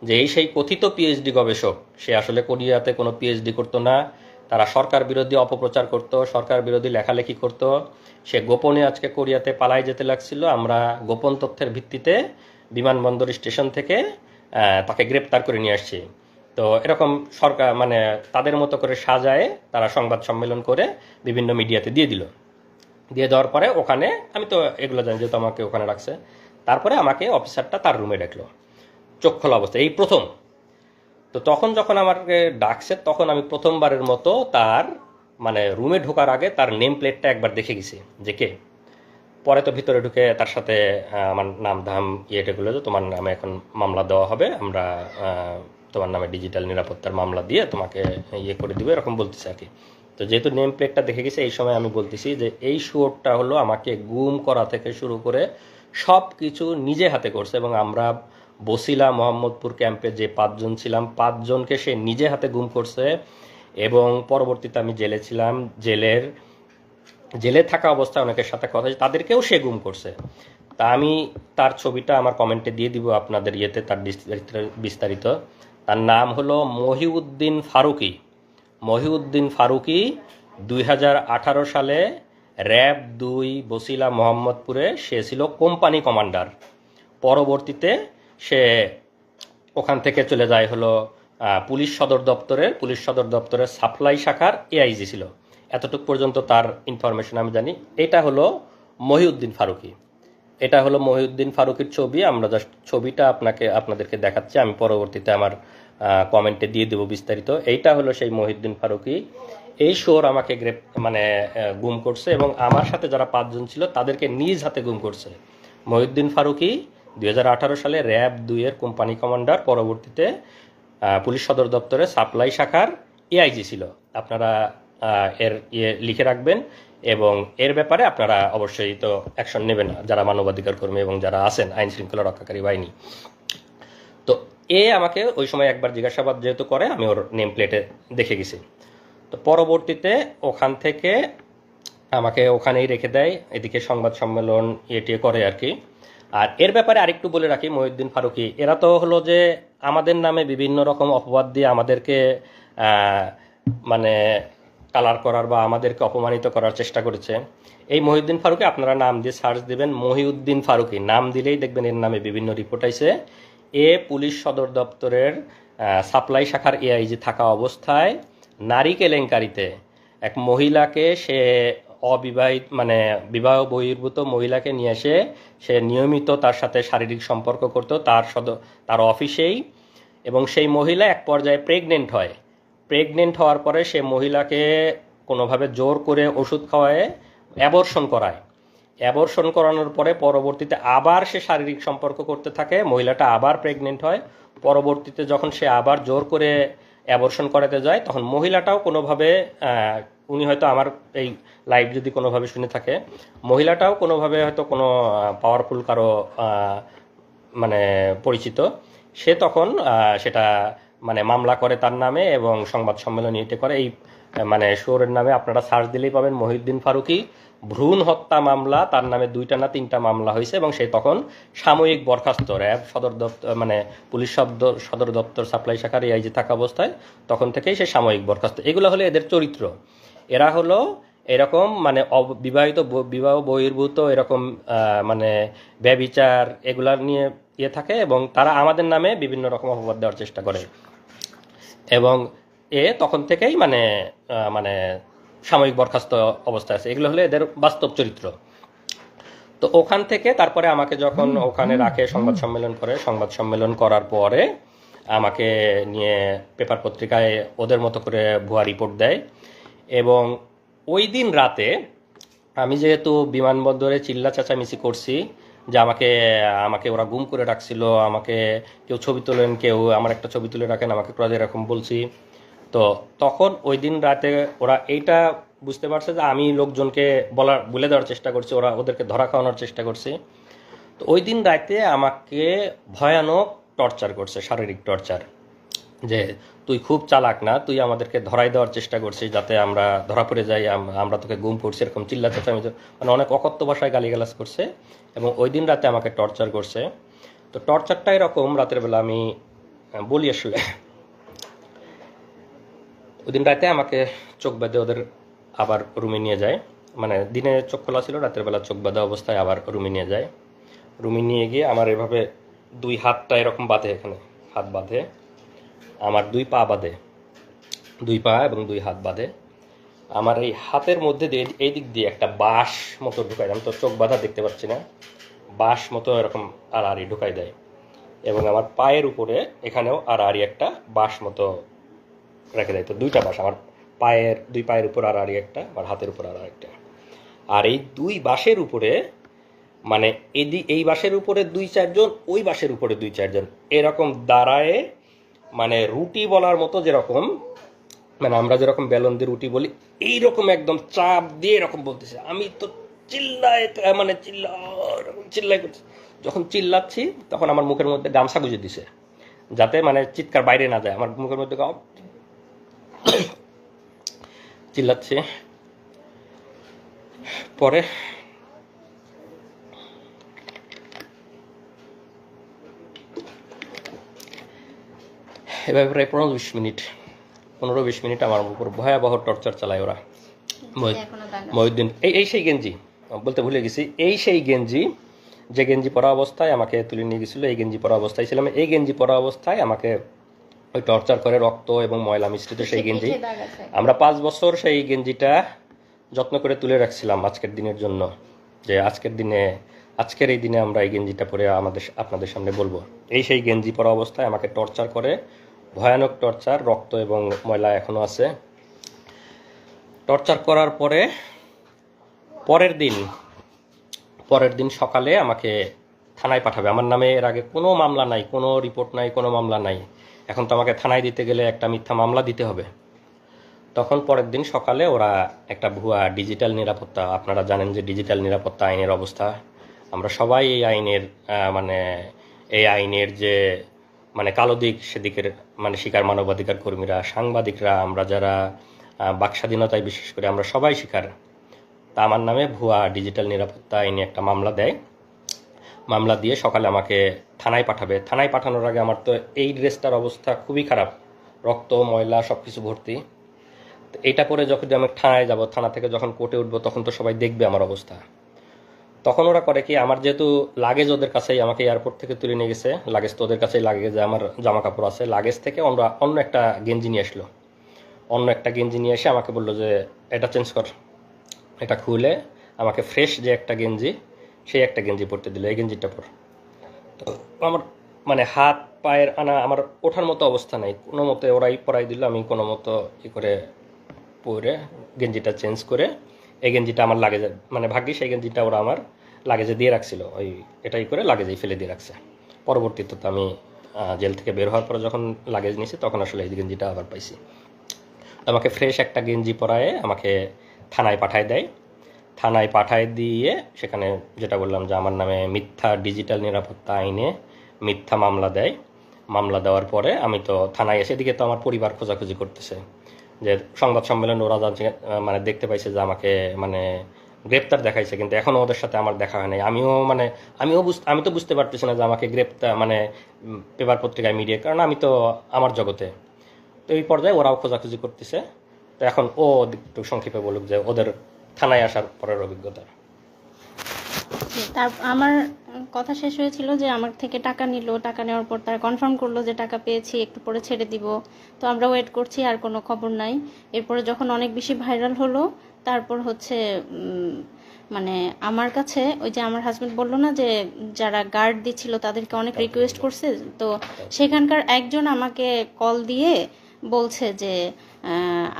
যে সেই কথিত পিএইচডি গবেষক, সে আসলে কোরিয়াতে কোনো পিএইচডি করতো না, তারা সরকার বিরোধী অপপ্রচার করত, সরকার বিরোধী লেখালেখি করত, সে গোপনে আজকে কোরিয়াতে পালাই যেতে লাগছিল, আমরা গোপন তথ্যের ভিত্তিতে বিমানবন্দর স্টেশন থেকে তাকে গ্রেপ্তার করে নিয়ে আসছি। তো এরকম সরকার মানে তাদের মতো করে সাজায় তারা সংবাদ সম্মেলন করে বিভিন্ন মিডিয়াতে দিয়ে দেওয়ার পরে ওখানে আমি তো এগুলো জানি, যেহেতু আমাকে ওখানে রাখছে, তারপরে আমাকে অফিসারটা তার রুমে ডাকলো চোখ খোলা অবস্থা, এই প্রথম। তো তখন যখন আমাকে ডাকছে তখন আমি প্রথমবারের মতো তার মানে রুমে ঢোকার আগে তার নেম প্লেটটা একবার দেখে গেছি যে কে। পরে তো ভিতরে ঢুকে তার সাথে আমার নাম ধাম ইয়েটাগুলো, যে তোমার নামে এখন মামলা দেওয়া হবে, আমরা তোমার নামে ডিজিটাল নিরাপত্তার মামলা দিয়ে তোমাকে করে দিবে, এরকম বলতেছে আর কি। তো যেহেতু নেম প্লেটটা দেখে গেছে, এই সময় আমি বলতেছি যে এই শুয়োরটা হলো আমাকে গুম করা থেকে শুরু করে সব কিছু নিজে হাতে করছে, এবং আমরা বসিলা মোহাম্মদপুর ক্যাম্পে যে 5 জন ছিলাম, 5 জনকে সে নিজে হাতে গুম করছে, এবং পরবর্তীতে আমি জেলে ছিলাম। জেলে থাকা অবস্থায় অনেকের সাথে কথা হয়েছে, তাদেরকেও সে গুম করছে। তা আমি তার ছবিটা আমার কমেন্টে দিয়ে দিব আপনাদের ইয়েতে, তার বিস্তারিত। তার নাম হলো মহিউদ্দিন ফারুকী 2018 সালে র্যাব 2 বসিলা মোহাম্মদপুরে সে ছিল কোম্পানি কমান্ডার। পরবর্তীতে সে ওখান থেকে চলে যায় হলো পুলিশ সদর দপ্তরের সাপ্লাই শাখার এআইজি ছিল। এতটুকু পর্যন্ত তার ইনফরমেশন আমি জানি। এটা হলো মহিউদ্দিন ফারুকীর ছবি। আমরা জাস্ট ছবিটা আপনাদেরকে দেখাচ্ছি, আমি পরবর্তীতে আমার কমেন্টে দিয়ে দেবো বিস্তারিত। এইটা হলো সেই মহিউদ্দিন ফারুকী। এই শোর আমাকে গুম করছে এবং আমার সাথে যারা 5 জন ছিল তাদেরকে নিজ হাতে গুম করছে। মহিউদ্দিন ফারুকী 2018 সালে র্যাব 2 এর কোম্পানি কমান্ডার, পরবর্তীতে পুলিশ সদর দপ্তরে সাপ্লাই শাখার এআইজি ছিল। আপনারা এর লিখে রাখবেন এবং এর ব্যাপারে আপনারা অবশ্যই তো অ্যাকশন নেবেন যারা মানবাধিকার কর্মী এবং যারা আছেন আইন শৃঙ্খলা রক্ষাকারী বাহিনী। তো আমাকে ওই সময় একবার জিজ্ঞাসাবাদ যেহেতু করে, আমি ওর নেম প্লেটে দেখে গেছি। তো পরবর্তীতে ওখান থেকে আমাকে ওখানেই রেখে দেয়, এদিকে সংবাদ সম্মেলন টিয়ে করে আর কি। আর এর ব্যাপারে আরেকটু বলে রাখি, মহিউদ্দিন ফারুকী এরা তো হলো যে আমাদের নামে বিভিন্ন রকম অপবাদ দিয়ে আমাদেরকে মানে কালার করার বা আমাদেরকে অপমানিত করার চেষ্টা করেছে। এই মহিউদ্দিন ফারুকী আপনারা নাম দিয়ে সার্চ দেবেন, মহিউদ্দিন ফারুকী নাম দিলেই দেখবেন এর নামে বিভিন্ন রিপোর্ট আইছে। পুলিশ সদর দপ্তরের সাপ্লাই শাখার এআইজি থাকা অবস্থায় নারী কেলেঙ্কারিতে এক মহিলাকে সে অবিবাহিত মানে বিবাহ বহির্ভূত মহিলাকে নিয়ে এসে সে নিয়মিত তার সাথে শারীরিক সম্পর্ক করত তার অফিসেই। এবং সেই মহিলা এক পর্যায়ে প্রেগনেন্ট হওয়ার পরে সে মহিলাকে কোনোভাবে জোর করে ওষুধ খাওয়ায় অ্যাবর্শন করানোর পরে পরবর্তীতে আবার সে শারীরিক সম্পর্ক করতে থাকে, মহিলাটা আবার প্রেগনেন্ট হয়। পরবর্তীতে যখন সে আবার জোর করে অ্যাবর্শন করাতে যায় তখন মহিলাটাও কোনোভাবে, উনি হয়তো আমার এই লাইভ যদি কোনোভাবে শুনে থাকে, মহিলাটাও কোনোভাবে হয়তো কোনো পাওয়ারফুল কারো মানে পরিচিত, সে তখন সেটা মানে মামলা করে তার নামে এবং সংবাদ সম্মেলন এটে করে। এই মানে শোরের নামে আপনারা সার্চ দিলেই পাবেন মহিউদ্দিন ফারুকী ভ্রূণ হত্যা মামলা, তার নামে 2টা না 3টা মামলা হয়েছে এবং সে তখন সাময়িক বরখাস্ত র্যাব সদর দপ্তর মানে পুলিশ সদর দপ্তর সাপ্লাই শাখার এআইজি থাকা অবস্থায় তখন থেকেই সে সাময়িক বরখাস্ত। এগুলো হলো এদের চরিত্র। এরা হলো এরকম মানে বিবাহ বহির্ভূত এরকম মানে ব্যভিচার এগুলা নিয়ে থাকে এবং তারা আমাদের নামে বিভিন্ন রকম অপবাদ দেওয়ার চেষ্টা করে এবং তখন থেকেই মানে মানে সাময়িক বরখাস্ত অবস্থায় আছে। এগুলো হলো এদের বাস্তব চরিত্র। তো ওখান থেকে তারপরে আমাকে যখন ওখানে রাখে, সংবাদ সম্মেলন করার পরে আমাকে নিয়ে পেপার পত্রিকায় ওদের মতো করে ভুয়া রিপোর্ট দেয়। এবং ওই দিন রাতে আমি যেহেতু বিমানবন্দরে চিল্লা চেঁচামেচি করছি যে আমাকে ওরা গুম করে রাখছিল, আমাকে কেউ ছবি তোলেন, কেউ আমার একটা ছবি তুলে রাখেন, আমাকে এরকম বলছি। তো তখন ওই দিন রাতে ওরা এইটা বুঝতে পারছে যে আমি লোকজনকে বলে দেওয়ার চেষ্টা করছি, ওদেরকে ধরা খাওয়ানোর চেষ্টা করছি। তো ওই দিন রাতে আমাকে ভয়ানক টর্চার করছে, শারীরিক টর্চার, যে তুই খুব চালাক না, তুই আমাদেরকে ধরাই দেওয়ার চেষ্টা করছিস যাতে আমরা ধরা পড়ে যাই, আমরা তোকে গুম করছি, এরকম চিল্লা চেঁচামেচি মানে অনেক অকথ্য ভাষায় গালিগালাজ করছে এবং ওই দিন রাতে আমাকে টর্চার করছে। তো টর্চারটা এরকম, রাতের বেলা আমি বলি আসলে, ওই দিন রাতে আমাকে চোখ বেঁধে ওদের আবার রুমে নিয়ে যায়, মানে দিনে চোখ খোলা ছিল, রাতের বেলা চোখ বাঁধা অবস্থায় আবার রুমে নিয়ে যায়। রুমে নিয়ে গিয়ে আমার এভাবে 2 হাতটা এরকম বাঁধে, এখানে হাত বাঁধে, আমার 2 পা বাঁধে, 2 পা এবং 2 হাত বাঁধে। আমার এই হাতের মধ্যে দিয়ে এই দিক দিয়ে একটা বাঁশ মতো ঢুকাই, আমি তো চোখ বাঁধা দেখতে পাচ্ছি না, বাঁশ মতো এরকম আড়াআড়ি ঢুকাই দেয় এবং আমার পায়ের উপরে এখানেও আড়াআড়ি একটা বাঁশ মতো রেখে দেয়। তো 2টা বাঁশ, আমার পায়ের 2 পায়ের উপর আড়াআড়ি একটা, আমার হাতের উপর আড়াআড়ি একটা। আর এই 2 বাঁশের উপরে মানে এই বাঁশের উপরে 2-4 জন, ওই বাঁশের উপরে 2-4 জন এরকম দাঁড়ায়, মানে রুটি বলার মতো, যেরকম মানে আমরা যেরকম বেলন দিয়ে রুটি বলি এইরকম একদম চাপ দিয়ে এরকম বলতেছে। আমি তো চিল্লাই করছি। যখন চিল্লাচ্ছি তখন আমার মুখের মধ্যে গামছা গুঁজে দিছে যাতে মানে চিৎকার বাইরে না যায়, আমার মুখের মধ্যে চিল্লাচ্ছে। পরে এভাবে প্রায় 15-20 মিনিট আমার উপর ভয়াবহ টর্চার চালায় ওরা। এখনো দাগ আছে। মহিউদ্দিন এই সেই গেঞ্জি, বলতে ভুলে গেছি, এই সেই গেঞ্জি যে গেঞ্জি পরা অবস্থায় আমাকে তুলে নিয়ে গেছিলো, এই গেঞ্জি পরা অবস্থায় ছিলাম, এই গেঞ্জি পরা অবস্থায় আমাকে ওই টর্চার করে, রক্ত এবং ময়লা মিশ্রিত সেই গেঞ্জি। পিঠে দাগ আছে। আমরা 5 বছর সেই গেঞ্জিটা যত্ন করে তুলে রাখছিলাম আজকের দিনের জন্য, যে আজকের এই দিনে আমরা এই গেঞ্জিটা পরে আপনাদের সামনে বলবো। এই সেই গেঞ্জি পরা অবস্থায় আমাকে টর্চার করে, ভয়ানক টর্চার, রক্ত এবং ময়লা এখনো আছে। টর্চার করার পরে পরের দিন সকালে আমাকে থানায় পাঠাবে। আমার নামে এর আগে কোনো মামলা নাই, কোনো রিপোর্ট নাই, কোনো মামলা নাই। এখন তো আমাকে থানায় দিতে গেলে একটা মিথ্যা মামলা দিতে হবে। তখন পরের দিন সকালে ওরা একটা ভুয়া ডিজিটাল নিরাপত্তা, আপনারা জানেন যে ডিজিটাল নিরাপত্তা আইনের অবস্থা, আমরা সবাই এই আইনের যে কালো দিক, সেদিকের শিকার মানবাধিকার কর্মীরা, সাংবাদিকরা, আমরা যারা বাক স্বাধীনতায় বিশেষ করে আমরা সবাই শিকার। তা আমার নামে ভুয়া ডিজিটাল নিরাপত্তা আইনে একটা মামলা দেয়। মামলা দিয়ে সকালে আমাকে থানায় পাঠাবে। থানায় পাঠানোর আগে আমার তো এই ড্রেসটার অবস্থা খুবই খারাপ, রক্ত ময়লা সব কিছু ভর্তি। তো এটা পরে যখন আমি থানায় যাব, থানা থেকে যখন কোর্টে উঠবো, তখন তো সবাই দেখবে আমার অবস্থা। তখন ওরা করে কি, আমার যেহেতু লাগেজ ওদের কাছেই, আমাকে এয়ারপোর্ট থেকে তুলে নিয়ে গেছে, লাগেজ তো ওদের কাছেই, লাগেজে আমার জামা কাপড় আছে, লাগেজ থেকে অন্য একটা গেঞ্জি নিয়ে আসলো। অন্য একটা গেঞ্জি নিয়ে এসে আমাকে বললো যে এটা চেঞ্জ কর। এটা খুলে আমাকে ফ্রেশ যে একটা গেঞ্জি, সেই একটা গেঞ্জি পরতে দিল, এই গেঞ্জিটা পর। তো আমার হাত পায়ের আমার ওঠার মতো অবস্থা নাই, কোনো মতে ওরাই পরাই দিল। আমি কোনো মতো করে পরে গেঞ্জিটা চেঞ্জ করে এই গেঞ্জিটা আমার লাগেজে, ভাগ্যিস এই গেঞ্জিটা ওরা আমার লাগেজে দিয়ে রাখছিল, এটাই করে লাগেজেই ফেলে দিয়ে রাখছে। পরবর্তীতে তো আমি জেল থেকে বের হওয়ার পরে যখন লাগেজ নিয়েছি, তখন আসলে এই গেঞ্জিটা আবার পাইছি। আমাকে ফ্রেশ একটা গেঞ্জি পরায়ে আমাকে থানায় পাঠায় দেয়। থানায় পাঠায় দিয়ে সেখানে যেটা বললাম যে আমার নামে মিথ্যা ডিজিটাল নিরাপত্তা আইনে মিথ্যা মামলা দেয়। মামলা দেওয়ার পরে আমি তো থানায় এসে, দিকে তো আমার পরিবার খোঁজাখুঁজি করতেছে, যে সংবাদ সম্মেলন ওরা জানছে, দেখতে পাইছে যে আমাকে গ্রেপ্তার দেখাইছে, কিন্তু এখনও ওদের সাথে আমার দেখা হয় নাই। আমি তো বুঝতে পারতেছি না যে আমাকে গ্রেপ্তার পেপার পত্রিকায়, মিডিয়া, কারণ আমি তো আমার জগতে। তো এই পর্যায়ে ওরাও খোঁজাখুঁজি করতেছে। তো এখন একটু সংক্ষেপে বলুক যে ওদের থানায় আসার পরের অভিজ্ঞতা। আমার কথা শেষ হয়েছিল যে আমার থেকে টাকা নিল, টাকা নেওয়ার পর তারা কনফার্ম করলো যে টাকা পেয়েছি, একটু পরে ছেড়ে দিব। তো আমরা ওয়েট করছি, আর কোনো খবর নাই। এরপরে যখন অনেক বেশি ভাইরাল হলো, তারপর হচ্ছে আমার কাছে ওই যে আমার হাজবেন্ড বললো না যে যারা গার্ড দিচ্ছিল তাদেরকে অনেক রিকোয়েস্ট করছে, তো সেখানকার একজন আমাকে কল দিয়ে বলছে যে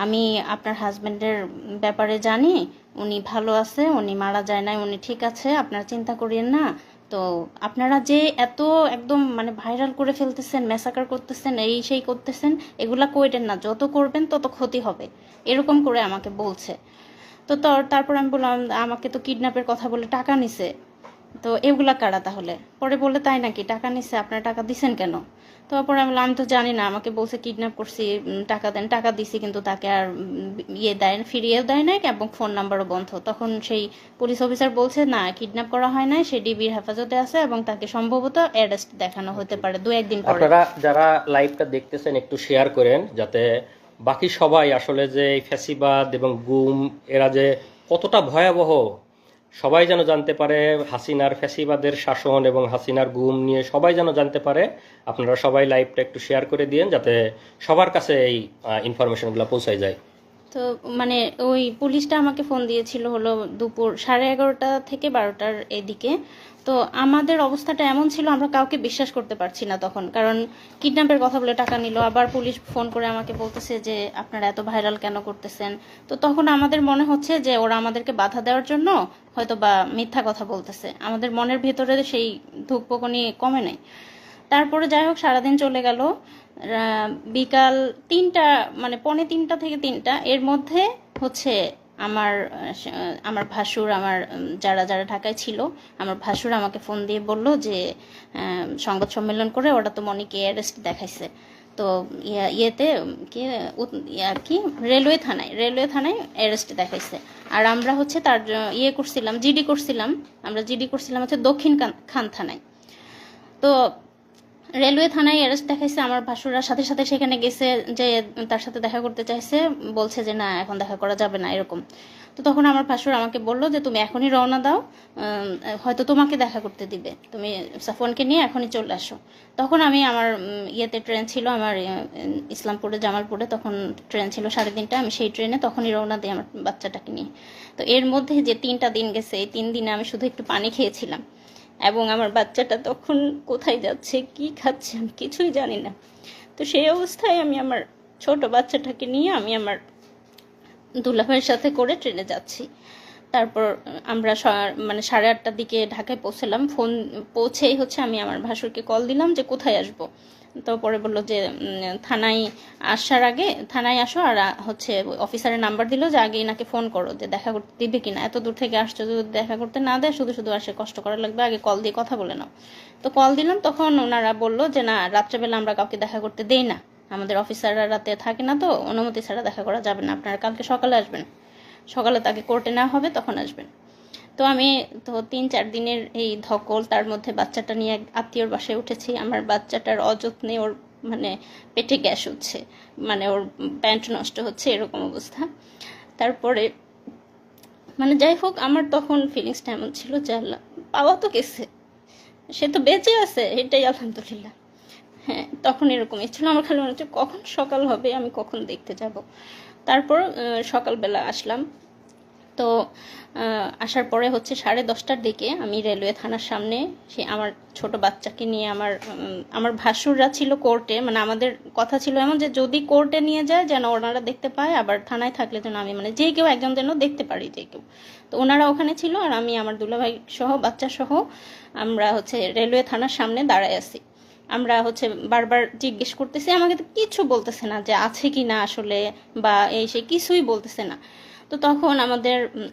আমি আপনার হাজবেন্ডের ব্যাপারে জানি, উনি ভালো আছে, উনি মারা যায় নাই, উনি ঠিক আছে, আপনারা চিন্তা করিয়েন না। তো আপনারা যে এত একদম ভাইরাল করে ফেলতেছেন, ম্যাসাকার করতেছেন, এই সেই করতেছেন, এগুলা কইরেন না, যত করবেন তত ক্ষতি হবে, এরকম করে আমাকে বলছে। তো তারপর আমি বললাম আমাকে তো কিডন্যাপের কথা বলে টাকা নিছে, তো এগুলা কারা তাহলে? পরে বলে তাই নাকি, টাকা নিছে, আপনারা টাকা দিছেন কেন? তারপরে আমি বললাম আমি তো জানি না, আমাকে বলছে কিডন্যাপ করছি, টাকা দেন, টাকা দিছি, কিন্তু তাকে আর ফিরিয়েও দেয় নাই এবং ফোন নাম্বারও বন্ধ। তখন সেই পুলিশ অফিসার বলছে না, কিডন্যাপ করা হয় নাই, সে ডিবির হেফাজতে আছে এবং তাকে সম্ভবত অ্যারেস্ট দেখানো হতে পারে 2-1 দিন পরে। আপনারা যারা লাইভটা দেখতেছেন একটু শেয়ার করেন, যাতে বাকি সবাই আসলে যে এই ফ্যাসিবাদ এবং গুম এরা যে কতটা ভয়াবহ, সবাই যেন জানতে পারে। হাসিনার ফ্যাসিবাদের শাসন এবং হাসিনার গুম নিয়ে সবাই যেন জানতে পারে। আপনারা সবাই লাইভটা একটু শেয়ার করে দিয়েন, যাতে সবার কাছে এই ইনফরমেশনগুলো পৌঁছায় যায়। তো ওই পুলিশটা আমাকে ফোন দিয়েছিল হলো দুপুর 11:30 থেকে 12টার এদিকে। তো আমাদের অবস্থাটা এমন ছিল, আমরা কাউকে বিশ্বাস করতে পারছি না তখন, কারণ কিডন্যাপের কথা বলে টাকা নিল, আবার পুলিশ ফোন করে আমাকে বলতেছে যে আপনারা এত ভাইরাল কেন করতেছেন। তো তখন আমাদের মনে হচ্ছে যে ওরা আমাদেরকে বাধা দেওয়ার জন্য হয়তো বা মিথ্যা কথা বলতেছে, আমাদের মনের ভেতরে সেই ধুকপুকুনি কমে নাই। তারপরে যাই হোক সারাদিন চলে গেল। বিকাল 3টা 2:45 থেকে 3টা এর মধ্যে হচ্ছে আমার ভাসুর, আমার যারা ঢাকায় ছিল, আমার ভাসুর আমাকে ফোন দিয়ে বলল যে সংবাদ সম্মেলন করে ওরা তো মনিকে অ্যারেস্ট দেখাইছে। তো ইয়েতে কি কি রেলওয়ে থানায় অ্যারেস্ট দেখাইছে। আর আমরা হচ্ছে তার করছিলাম, জিডি করছিলাম, আমরা জিডি করছিলাম হচ্ছে দক্ষিণ খান থানায়। তো রেলওয়ে থানায় অ্যারেস্ট দেখাইছে। আমার ভাসুরা সাথে সাথে সেখানে গেছে, যে তার সাথে দেখা করতে চাইছে, বলছে যে না এখন দেখা করা যাবে না এরকম। তো তখন আমার ভাসুর আমাকে বললো যে তুমি এখনই রওনা দাও, হয়তো তোমাকে দেখা করতে দিবে, তুমি সাফওয়ানকে নিয়ে এখনই চলে আসো। তখন আমি আমার ইয়েতে ট্রেন ছিল আমার ইসলামপুরে জামালপুরে, তখন ট্রেন ছিল 3:30, আমি সেই ট্রেনে তখনই রওনা দিই আমার বাচ্চাটাকে নিয়ে। তো এর মধ্যে যে 3টা দিন গেছে, এই 3 দিনে আমি শুধু একটু পানি খেয়েছিলাম, এবং আমার বাচ্চাটা তখন কোথায় যাচ্ছে কি খাচ্ছে আমি কিছুই জানি না। তো সেই অবস্থায় আমি আমার ছোট বাচ্চাটাকে নিয়ে আমি আমার দুলাভাইয়ের সাথে করে ট্রেনে যাচ্ছি। তারপর আমরা মানে 8:30টার দিকে ঢাকায় পৌঁছলাম। পৌঁছেই হচ্ছে আমি আমার ভাসুরকে কল দিলাম যে কোথায় আসব। তো পরে বললো যে থানায় আসার আগে থানায় আসো, আর হচ্ছে অফিসারের নাম্বার দিল যে আগে এনাকে ফোন করো যে দেখা করতে দিবে কিনা, এত দূর থেকে আসছো, যদি দেখা করতে না দেয় শুধু শুধু আসে কষ্ট করা লাগবে, আগে কল দিয়ে কথা বলে নাও। তো কল দিলাম, তখন ওনারা বললো যে না, রাত্রেবেলা আমরা কাউকে দেখা করতে দেই না, আমাদের অফিসাররা রাতে থাকে না, তো অনুমতি ছাড়া দেখা করা যাবে না, আপনারা কালকে সকালে আসবেন, সকালে তাকে কোর্টে নেওয়া হবে তখন আসবেন। তো আমি তো 3-4 দিনের এই ধকল, তার মধ্যে বাচ্চাটা নিয়ে এক আত্মীয়র বাসায় উঠেছি। আমার বাচ্চাটার অযত্নে ওর মানে পেটে গ্যাস হচ্ছে, মানে ওর প্যান্ট নষ্ট হচ্ছে, এরকম অবস্থা। তারপরে মানে যাই হোক, আমার তখন ফিলিংসটা এমন ছিল যে আল্লাহ, পাওয়া তো গেছে, সে তো বেঁচে আছে, এটাই আলহামদুলিল্লাহ। হ্যাঁ, তখন এরকমই ছিল, আমার খালি মনে হচ্ছে কখন সকাল হবে, আমি কখন দেখতে যাব। তারপর সকালবেলা আসলাম। তো আসার পরে হচ্ছে 10:30টার দিকে আমি রেলওয়ে থানার সামনে সে আমার ছোট বাচ্চাকে নিয়ে, আমার ভাসুররা ছিল কোর্টে, মানে আমাদের কথা ছিল এমন যে যদি কোর্টে নিয়ে যায় যেন ওনারা দেখতে পায়, আবার থানায় থাকলে যেন আমি মানে যে কেউ একজন যেন দেখতে পারি, যে কেউ। তো ওনারা ওখানে ছিল, আর আমি আমার দুলাভাই সহ বাচ্চা সহ আমরা হচ্ছে রেলওয়ে থানার সামনে দাঁড়ায় আছি। আমরা হচ্ছে বারবার জিজ্ঞেস করতেছি, আমাকে তো কিছু বলতেছে না যে আছে কি না আসলে, বা এই সে কিছুই বলতেছে না। তো তখন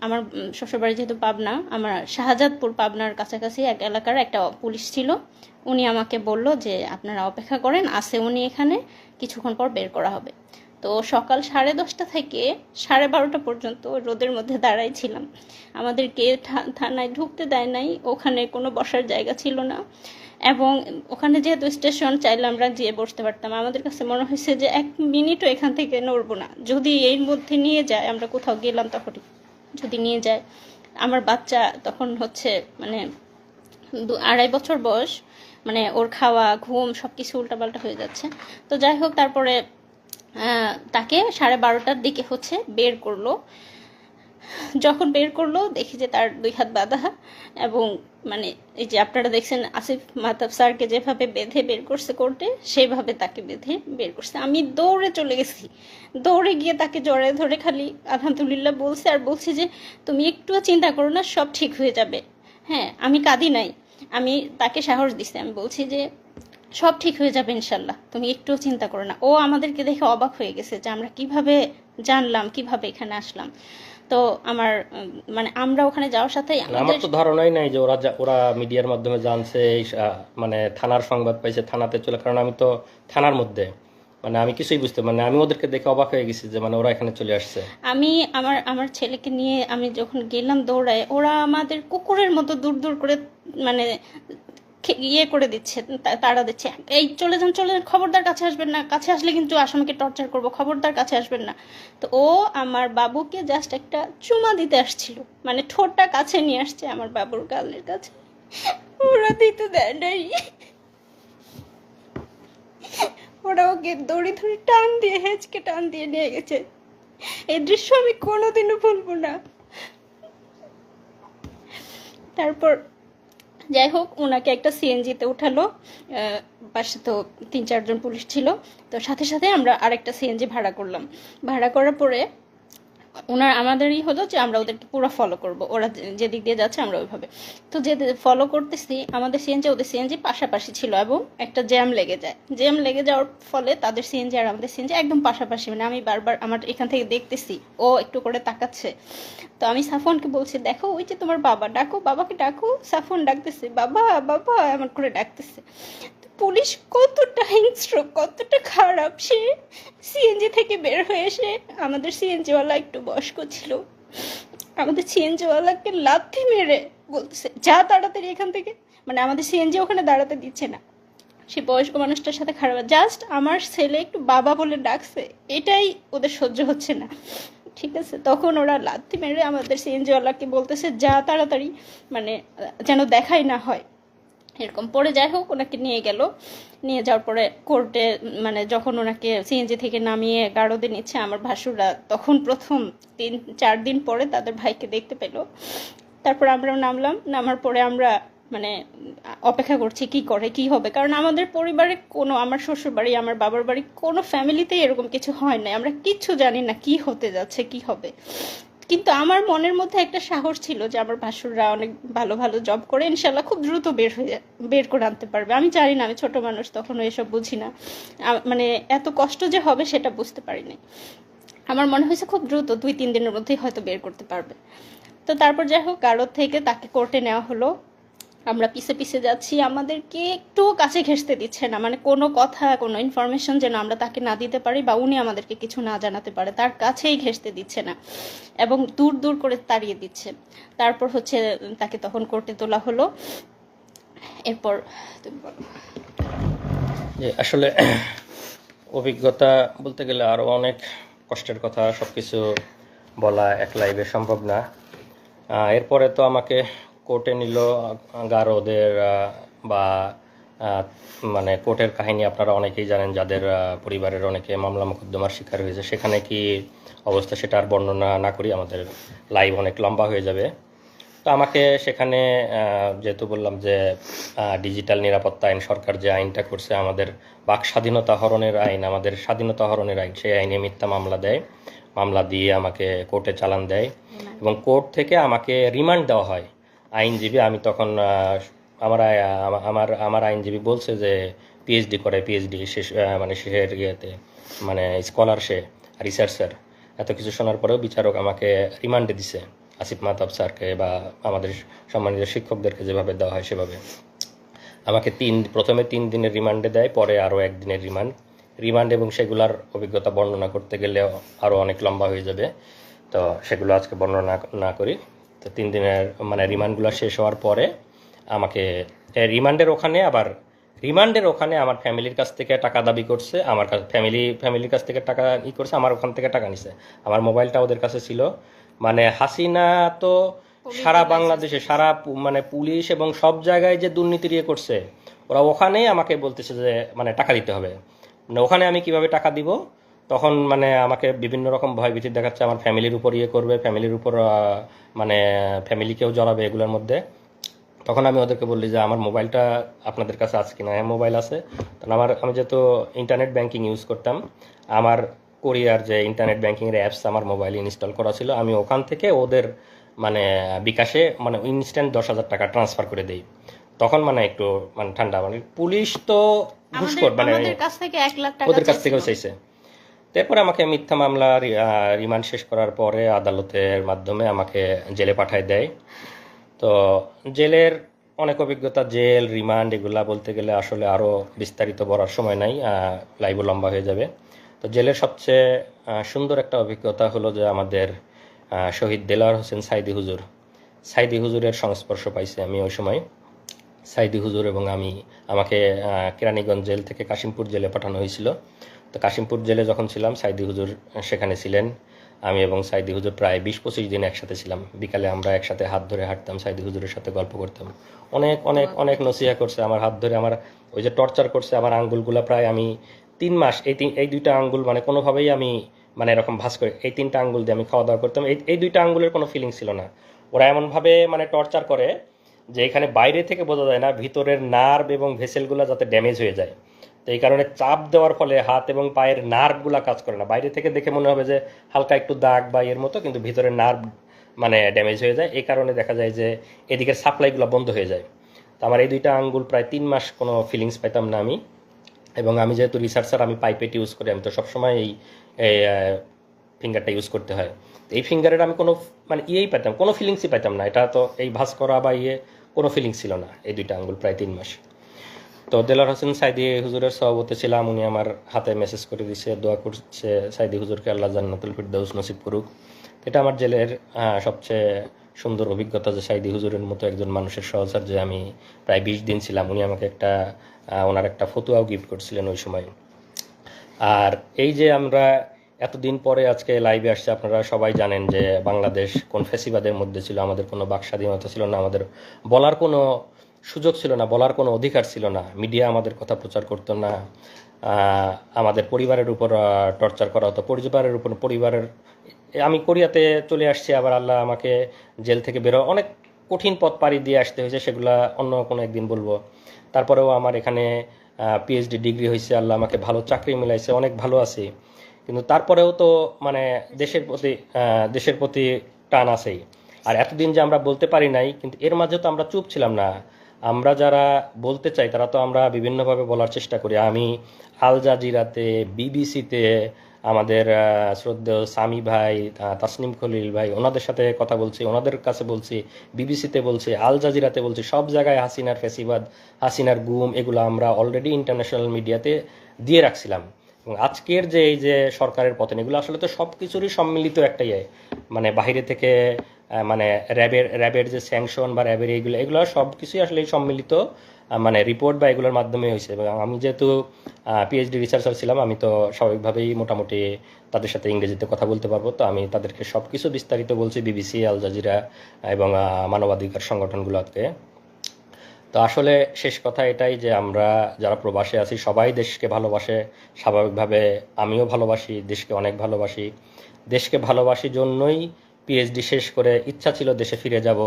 আমার শ্বশুরবাড়ি যেহেতু পাবনা, আমার শাহজাদপুর পাবনার কাছাকাছি এক এলাকার একটা পুলিশ ছিল, উনি আমাকে বলল যে আপনারা অপেক্ষা করেন, আসে উনি এখানে, কিছুক্ষণ পর বের করা হবে। তো সকাল 10:30 থেকে 12:30 পর্যন্ত রোদের মধ্যে দাঁড়াই ছিলাম। আমাদেরকে থানায় ঢুকতে দেয় নাই, ওখানে কোনো বসার জায়গা ছিল না, এবং ওখানে যেহেতু স্টেশন, চাইলে আমরা যেয়ে বসতে পারতাম। আমাদের কাছে মনে হয়েছে যে 1 মিনিটও এখান থেকে নড়বো না, যদি এর মধ্যে নিয়ে যায়, আমরা কোথাও গেলাম তখন যদি নিয়ে যায়। আমার বাচ্চা তখন হচ্ছে মানে 2-2.5 বছর বয়স, মানে ওর খাওয়া ঘুম সব কিছু উল্টাপাল্টা হয়ে যাচ্ছে। তো যাই হোক, তারপরে তাকে 12:30টার দিকে হচ্ছে বের করলো। যখন বের করলো দেখি যে তার 2 হাত বাঁধা, এবং মানে এই যে আপনারা দেখছেন আসিফ মাহতাব স্যারকে যেভাবে বেঁধে বের করছে কোর্টে, সেভাবে তাকে বেঁধে বের করছে। আমি দৌড়ে চলে গেছি, দৌড়ে গিয়ে তাকে জড়ায় ধরে খালি আলহামদুলিল্লাহ বলছে, আর বলছি যে তুমি একটুও চিন্তা করো না, সব ঠিক হয়ে যাবে। হ্যাঁ, আমি কাঁদি নাই, আমি তাকে সাহস দিছি, আমি বলছি যে সব ঠিক হয়ে যাবে ইনশাল্লাহ, তুমি একটুও চিন্তা করো না। ও আমাদেরকে দেখে অবাক হয়ে গেছে যে আমরা কিভাবে জানলাম, কিভাবে এখানে আসলাম। তো আমার মানে আমরা ওখানে যাওয়ার সাথে আমার তো ধারণাই নাই যে ওরা মিডিয়ার মাধ্যমে জানছে, মানে থানার সংবাদ পাইছে, থানাতে চলে, কারণ আমি তো থানার মধ্যে, মানে আমি কিছুই বুঝতে, মানে আমি ওদেরকে দেখে অবাক হয়ে গেছি যে মানে ওরা এখানে চলে আসছে। আমি আমার ছেলেকে নিয়ে আমি যখন গেলাম দৌড়ায়, ওরা আমাদের কুকুরের মতো দূর দূর করে মানে ইয়ে করে দিচ্ছে, তাড়া দিচ্ছে, এই চলে যান চলে যান, খবরদার কাছে আসবেন না, কাছে আসলে কিন্তু আসামিকে টর্চার করবো, খবরদার কাছে আসবেন না। তো ও আমার বাবুকে জাস্ট একটা চুমা দিতে আসছিল, মানে ঠোঁটটা কাছে নিয়ে আসছে আমার বাবুর গালের কাছে, ওরা দিতে দেয় নাই, ওরা ওকে দড়ি ধরে টান দিয়ে হেঁচকে টান দিয়ে নিয়ে গেছে। এই দৃশ্য আমি কোনোদিনও ভুলবো না। তারপর যাই হোক, ওনাকে একটা সিএনজিতে উঠালো, পাশে তো 3-4 জন পুলিশ ছিল, তো সাথে সাথে আমরা আরেকটা সিএনজি ভাড়া করলাম। ভাড়া করার পরে আমাদেরই হলো যে আমরা ওদেরকে পুরো ফলো করব, ওরা যেদিক দিয়ে যাচ্ছে আমরা ওইভাবে। তো যে ফলো করতেছি, আমাদের সিএনজি ওদের সিএনজি পাশাপাশি ছিল, এবং একটা জ্যাম লেগে যায়, জ্যাম লেগে যাওয়ার ফলে তাদের সিএনজি আর আমাদের সিএনজি একদম পাশাপাশি, মানে আমি বারবার আমার এখান থেকে দেখতেছি ও একটু করে তাকাচ্ছে। তো আমি সাফওয়ানকে বলছি, দেখো ওই যে তোমার বাবা, ডাকো বাবাকে, ডাকো। সাফওয়ান ডাকতেছে, বাবা বাবা এমন করে ডাকতেছে। পুলিশ কতটা হিংস্র, কতটা খারাপ। সে সিএনজি থেকে বের হয়ে এসে, আমাদের সিএনজিওয়ালা একটু বয়স্ক ছিল, আমাদের সিএনজিওয়ালাকে লাথি মেরে বলতেছে যা তাড়াতাড়ি এখান থেকে। মানে আমাদের সিএনজি ওখানে দাঁড়াতে দিচ্ছে না। সে বয়স্ক মানুষটার সাথে খারাপ, জাস্ট আমার ছেলে একটু বাবা বলে ডাকছে, এটাই ওদের সহ্য হচ্ছে না। ঠিক আছে, তখন ওরা লাথি মেরে আমাদের সিএনজিওয়ালাকে বলতেছে যা তাড়াতাড়ি, মানে যেন দেখাই না হয় এরকম। পরে যাই হোক ওনাকে নিয়ে গেল, নিয়ে যাওয়ার পরে কোর্টে, মানে যখন ওনাকে সিএনজি থেকে নামিয়ে গারদে নিচ্ছে, আমার ভাসুররা তখন প্রথম 3-4 দিন পরে তাদের ভাইকে দেখতে পেল। তারপর আমরাও নামলাম, নামার পরে আমরা মানে অপেক্ষা করছি কি করে কি হবে, কারণ আমাদের পরিবারে কোনো, আমার শ্বশুর বাড়ি, আমার বাবার বাড়ি, কোনো ফ্যামিলিতেই এরকম কিছু হয় না, আমরা কিচ্ছু জানি না কি হতে যাচ্ছে কি হবে। কিন্তু আমার মনের মধ্যে একটা সাহস ছিল যে আমার ভাসুররা অনেক ভালো ভালো জব করে, ইনশাল্লাহ খুব দ্রুত বের করে আনতে পারবে। আমি জানি না, আমি ছোট মানুষ, তখন এসব বুঝি না, মানে এত কষ্ট যে হবে সেটা বুঝতে পারিনি। আমার মনে হয়েছে খুব দ্রুত 2-3 দিনের মধ্যেই হয়তো বের করতে পারবে। তো তারপর যাই হোক গারদ থেকে তাকে কোর্টে নেওয়া হলো। আমরা পিছে পিছে যাচ্ছি, আমাদেরকে একটু কাছে ঘেঁষতে দিচ্ছে না, মানে কোনো কথা, কোনো ইনফরমেশন যেন আমরা তাকে না দিতে পারি বা উনি আমাদেরকে কিছু না জানাতে পারে, তার কাছেই ঘেঁষতে দিচ্ছে না, এবং দূর দূর করে তাড়িয়ে দিচ্ছে। তারপর হচ্ছে তাকে তখন কোর্টে তোলা হলো। এরপর তুমি বলো। যে আসলে অভিজ্ঞতা বলতে গেলে আরও অনেক কষ্টের কথা, সব কিছু বলা এক লাইভে সম্ভব না। এরপরে তো আমাকে কোর্টে নিল গারদের, বা মানে কোর্টের কাহিনী আপনারা অনেকেই জানেন, যাদের পরিবারের অনেকে মামলা মোকদ্দমার শিকার হয়েছে। সেখানে কি অবস্থা সেটা আর বর্ণনা না করি, আমাদের লাইভ অনেক লম্বা হয়ে যাবে। তো আমাকে সেখানে যেহেতু বললাম যে ডিজিটাল নিরাপত্তা আইন, সরকার যে আইনটা করছে, আমাদের বাক স্বাধীনতা হরণের আইন, আমাদের স্বাধীনতা হরণের আইন, সেই আইনে মিথ্যা মামলা দেয়। মামলা দিয়ে আমাকে কোর্টে চালান দেয় এবং কোর্ট থেকে আমাকে রিমান্ড দেওয়া হয়। আইনজীবী, আমি তখন আমার আমার আমার আইনজীবী বলছে যে পিএইচডি করে, পিএইচডি শেষ, মানে শেষের ইয়েতে, মানে স্কলার, সে রিসার্চার। এত কিছু শোনার পরেও বিচারক আমাকে রিমান্ডে দিছে, আসিফ মাহতাব স্যারকে বা আমাদের সম্মানিত শিক্ষকদেরকে যেভাবে দেওয়া হয় সেভাবে আমাকে প্রথমে 3 দিনের রিমান্ডে দেয়, পরে আরও 1 দিনের রিমান্ড, এবং সেগুলার অভিজ্ঞতা বর্ণনা করতে গেলে আরও অনেক লম্বা হয়ে যাবে। তো সেগুলো আজকে বর্ণনা না করি। তো 3 দিনের মানে রিমান্ডগুলো শেষ হওয়ার পরে আমাকে রিমান্ডের ওখানে আমার ফ্যামিলির কাছ থেকে টাকা দাবি করছে, আমার কাছে ফ্যামিলির কাছ থেকে টাকা করছে, আমার ওখান থেকে টাকা নিছে। আমার মোবাইলটা ওদের কাছে ছিল। মানে হাসিনা তো সারা বাংলাদেশে, মানে পুলিশ এবং সব জায়গায় যে দুর্নীতি করছে, ওরা ওখানেই আমাকে বলতেছে যে মানে টাকা দিতে হবে। মানে ওখানে আমি কিভাবে টাকা দিব, তখন মানে আমাকে বিভিন্ন রকম ভয়ভীতি দেখাচ্ছে, আমার ফ্যামিলির উপর করবে, ফ্যামিলির উপর মানে ফ্যামিলিকেও জড়াবে এগুলোর মধ্যে। তখন আমি ওদেরকে বললি যে আমার মোবাইলটা আপনাদের কাছে আছে কিনা। হ্যাঁ, মোবাইল আছে। তখন আমি যেহেতু ইন্টারনেট ব্যাংকিং ইউজ করতাম, আমার কোরিয়ার যে ইন্টারনেট ব্যাংকিংয়ের অ্যাপস আমার মোবাইলে ইনস্টল করা ছিল, আমি ওখান থেকে ওদের মানে বিকাশে মানে ইনস্ট্যান্ট 10,000 টাকা ট্রান্সফার করে দেই। তখন মানে একটু মানে ঠান্ডা, মানে পুলিশ তো ঘুষখোর, মানে আমাদের কাছ থেকে 1 লাখ টাকা ওদের কাছ থেকেও চাইছে। তারপরে আমাকে মিথ্যা মামলা রিমান্ড শেষ করার পরে আদালতের মাধ্যমে আমাকে জেলে পাঠায় দেয়। তো জেলের অনেক অভিজ্ঞতা, জেল, রিমান্ড, এগুলা বলতে গেলে আসলে আরও বিস্তারিত বলার সময় নাই, লাইভও লম্বা হয়ে যাবে। তো জেলের সবচেয়ে সুন্দর একটা অভিজ্ঞতা হলো যে আমাদের শহীদ দেলোয়ার হোসেন সাইদি হুজুরের সংস্পর্শ পাইছি আমি ওই সময়। সাইদি হুজুর এবং আমাকে কেরানীগঞ্জ জেল থেকে কাশিমপুর জেলে পাঠানো হয়েছিল। তো কাশিমপুর জেলে যখন ছিলাম, সাইদি হুজুর সেখানে ছিলেন। আমি এবং সাইদি হুজুর প্রায় 20-25 দিন একসাথে ছিলাম। বিকালে আমরা একসাথে হাত ধরে হাঁটতাম, সাইদি হুজুরের সাথে গল্প করতাম। অনেক অনেক অনেক নসিহা করছে, আমার হাত ধরে, আমার ওই যে টর্চার করছে, আমার আঙ্গুলগুলো প্রায় আমি 3 মাস এই 2টা আঙ্গুল মানে কোনোভাবেই আমি মানে এরকম ভাঁজ করে, এই 3টা আঙ্গুল দিয়ে আমি খাওয়া দাওয়া করতাম। এই 2টা আঙ্গুলের কোনো ফিলিংস ছিল না। ওরা এমনভাবে মানে টর্চার করে যে এখানে বাইরে থেকে বোঝা যায় না, ভিতরের নার্ভ এবং ভেসেলগুলো যাতে ড্যামেজ হয়ে যায়। তো এই কারণে চাপ দেওয়ার ফলে হাত এবং পায়ের নার্ভগুলো কাজ করে না। বাইরে থেকে দেখে মনে হবে যে হালকা একটু দাগ বা এর মতো, কিন্তু ভিতরের নার্ভ মানে ড্যামেজ হয়ে যায়। এই কারণে দেখা যায় যে এদিকের সাপ্লাইগুলো বন্ধ হয়ে যায়। তো আমার এই 2টা আঙ্গুল প্রায় 3 মাস কোনো ফিলিংস পাইতাম না আমি। এবং আমি যেহেতু রিসার্চার, আমি পাইপেট ইউজ করি, আমি তো সবসময় এই ফিঙ্গারটা ইউজ করতে হয়। তো এই ফিঙ্গারের আমি কোনো মানে পাইতাম, কোনো ফিলিংসই পাইতাম না। এটা তো এই ভাঁজ করা বা কোনো ফিলিংস ছিল না এই 2টা আঙ্গুল প্রায় 3 মাস। তো দেলোয়ার হোসেন সাইদি হুজুরের সভাপতি ছিলাম, উনি আমার হাতে মেসেজ করে দিছে, দোয়া করছে সাইদি হুজুরকে আল্লাহ জান্নাতুল ফিরদাউস নসিব করুক। এটা আমার জেলের সবচেয়ে সুন্দর অভিজ্ঞতা যে সাইদি হুজুরের মতো একজন মানুষের সহচর্যে আমি প্রায় 20 দিন ছিলাম। উনি আমাকে ওনার একটা ফতুয়াও গিফট করছিলেন ওই সময়। আর এই যে আমরা এতদিন পরে আজকে লাইভে আসছে, আপনারা সবাই জানেন যে বাংলাদেশ কোন ফ্যাসিবাদের মধ্যে ছিল, আমাদের কোনো বাক স্বাধীনতা ছিল না, আমাদের বলার কোনো সুযোগ ছিল না, বলার কোনো অধিকার ছিল না, মিডিয়া আমাদের কথা প্রচার করতো না, আমাদের পরিবারের উপর টর্চার করা হতো, পরিবারের আমি কোরিয়াতে চলে আসছি, আবার আল্লাহ আমাকে জেল থেকে অনেক কঠিন পথ পাড়ি দিয়ে আসতে হয়েছে, সেগুলা অন্য কোনো একদিন বলবো। তারপরেও আমার এখানে পিএইচডি ডিগ্রি হয়েছে, আল্লাহ আমাকে ভালো চাকরি মিলাইছে, অনেক ভালো আছি। কিন্তু তারপরেও তো মানে দেশের প্রতি টান আছেই। আর এতদিন যে আমরা বলতে পারি নাই, কিন্তু এর মাঝে তো আমরা চুপ ছিলাম না। আমরা যারা বলতে চাই তারা তো আমরা বিভিন্নভাবে বলার চেষ্টা করি। আমি আল জাজিরাতে, বিবিসিতে, আমাদের শ্রদ্ধেয় সামি ভাই, তাসনিম খলিল ভাই, ওনাদের সাথে কথা বলছি, ওনাদের কাছে বলছি, বিবিসিতে বলছি, আল জাজিরাতে বলছি, সব জায়গায় হাসিনার ফ্যাসিবাদ, হাসিনার গুম, এগুলো আমরা অলরেডি ইন্টারন্যাশনাল মিডিয়াতে দিয়ে রাখছিলাম। এবং আজকের যে এই যে সরকারের পতন, এগুলো আসলে তো সব কিছুরই সম্মিলিত একটা মানে বাইরে থেকে মানে র্যাবের যে স্যাংশন বা র্যাবের এগুলো সব কিছুই আসলে এই সম্মিলিত মানে রিপোর্ট বা এগুলোর মাধ্যমে হয়েছে। এবং আমি যেহেতু পিএইচডি রিসার্চার ছিলাম, আমি তো স্বাভাবিকভাবেই মোটামুটি তাদের সাথে ইংরেজিতে কথা বলতে পারবো, তো আমি তাদেরকে সব কিছু বিস্তারিত বলছি, বিবিসি, আল জাজিরা এবং মানবাধিকার সংগঠনগুলোকে। তো আসলে শেষ কথা এটাই যে আমরা যারা প্রবাসে আছি সবাই দেশকে ভালোবাসে, স্বাভাবিকভাবে আমিও ভালোবাসি, দেশকে অনেক ভালোবাসি। দেশকে ভালোবাসি জন্যই পিএইচডি শেষ করে ইচ্ছা ছিল দেশে ফিরে যাব,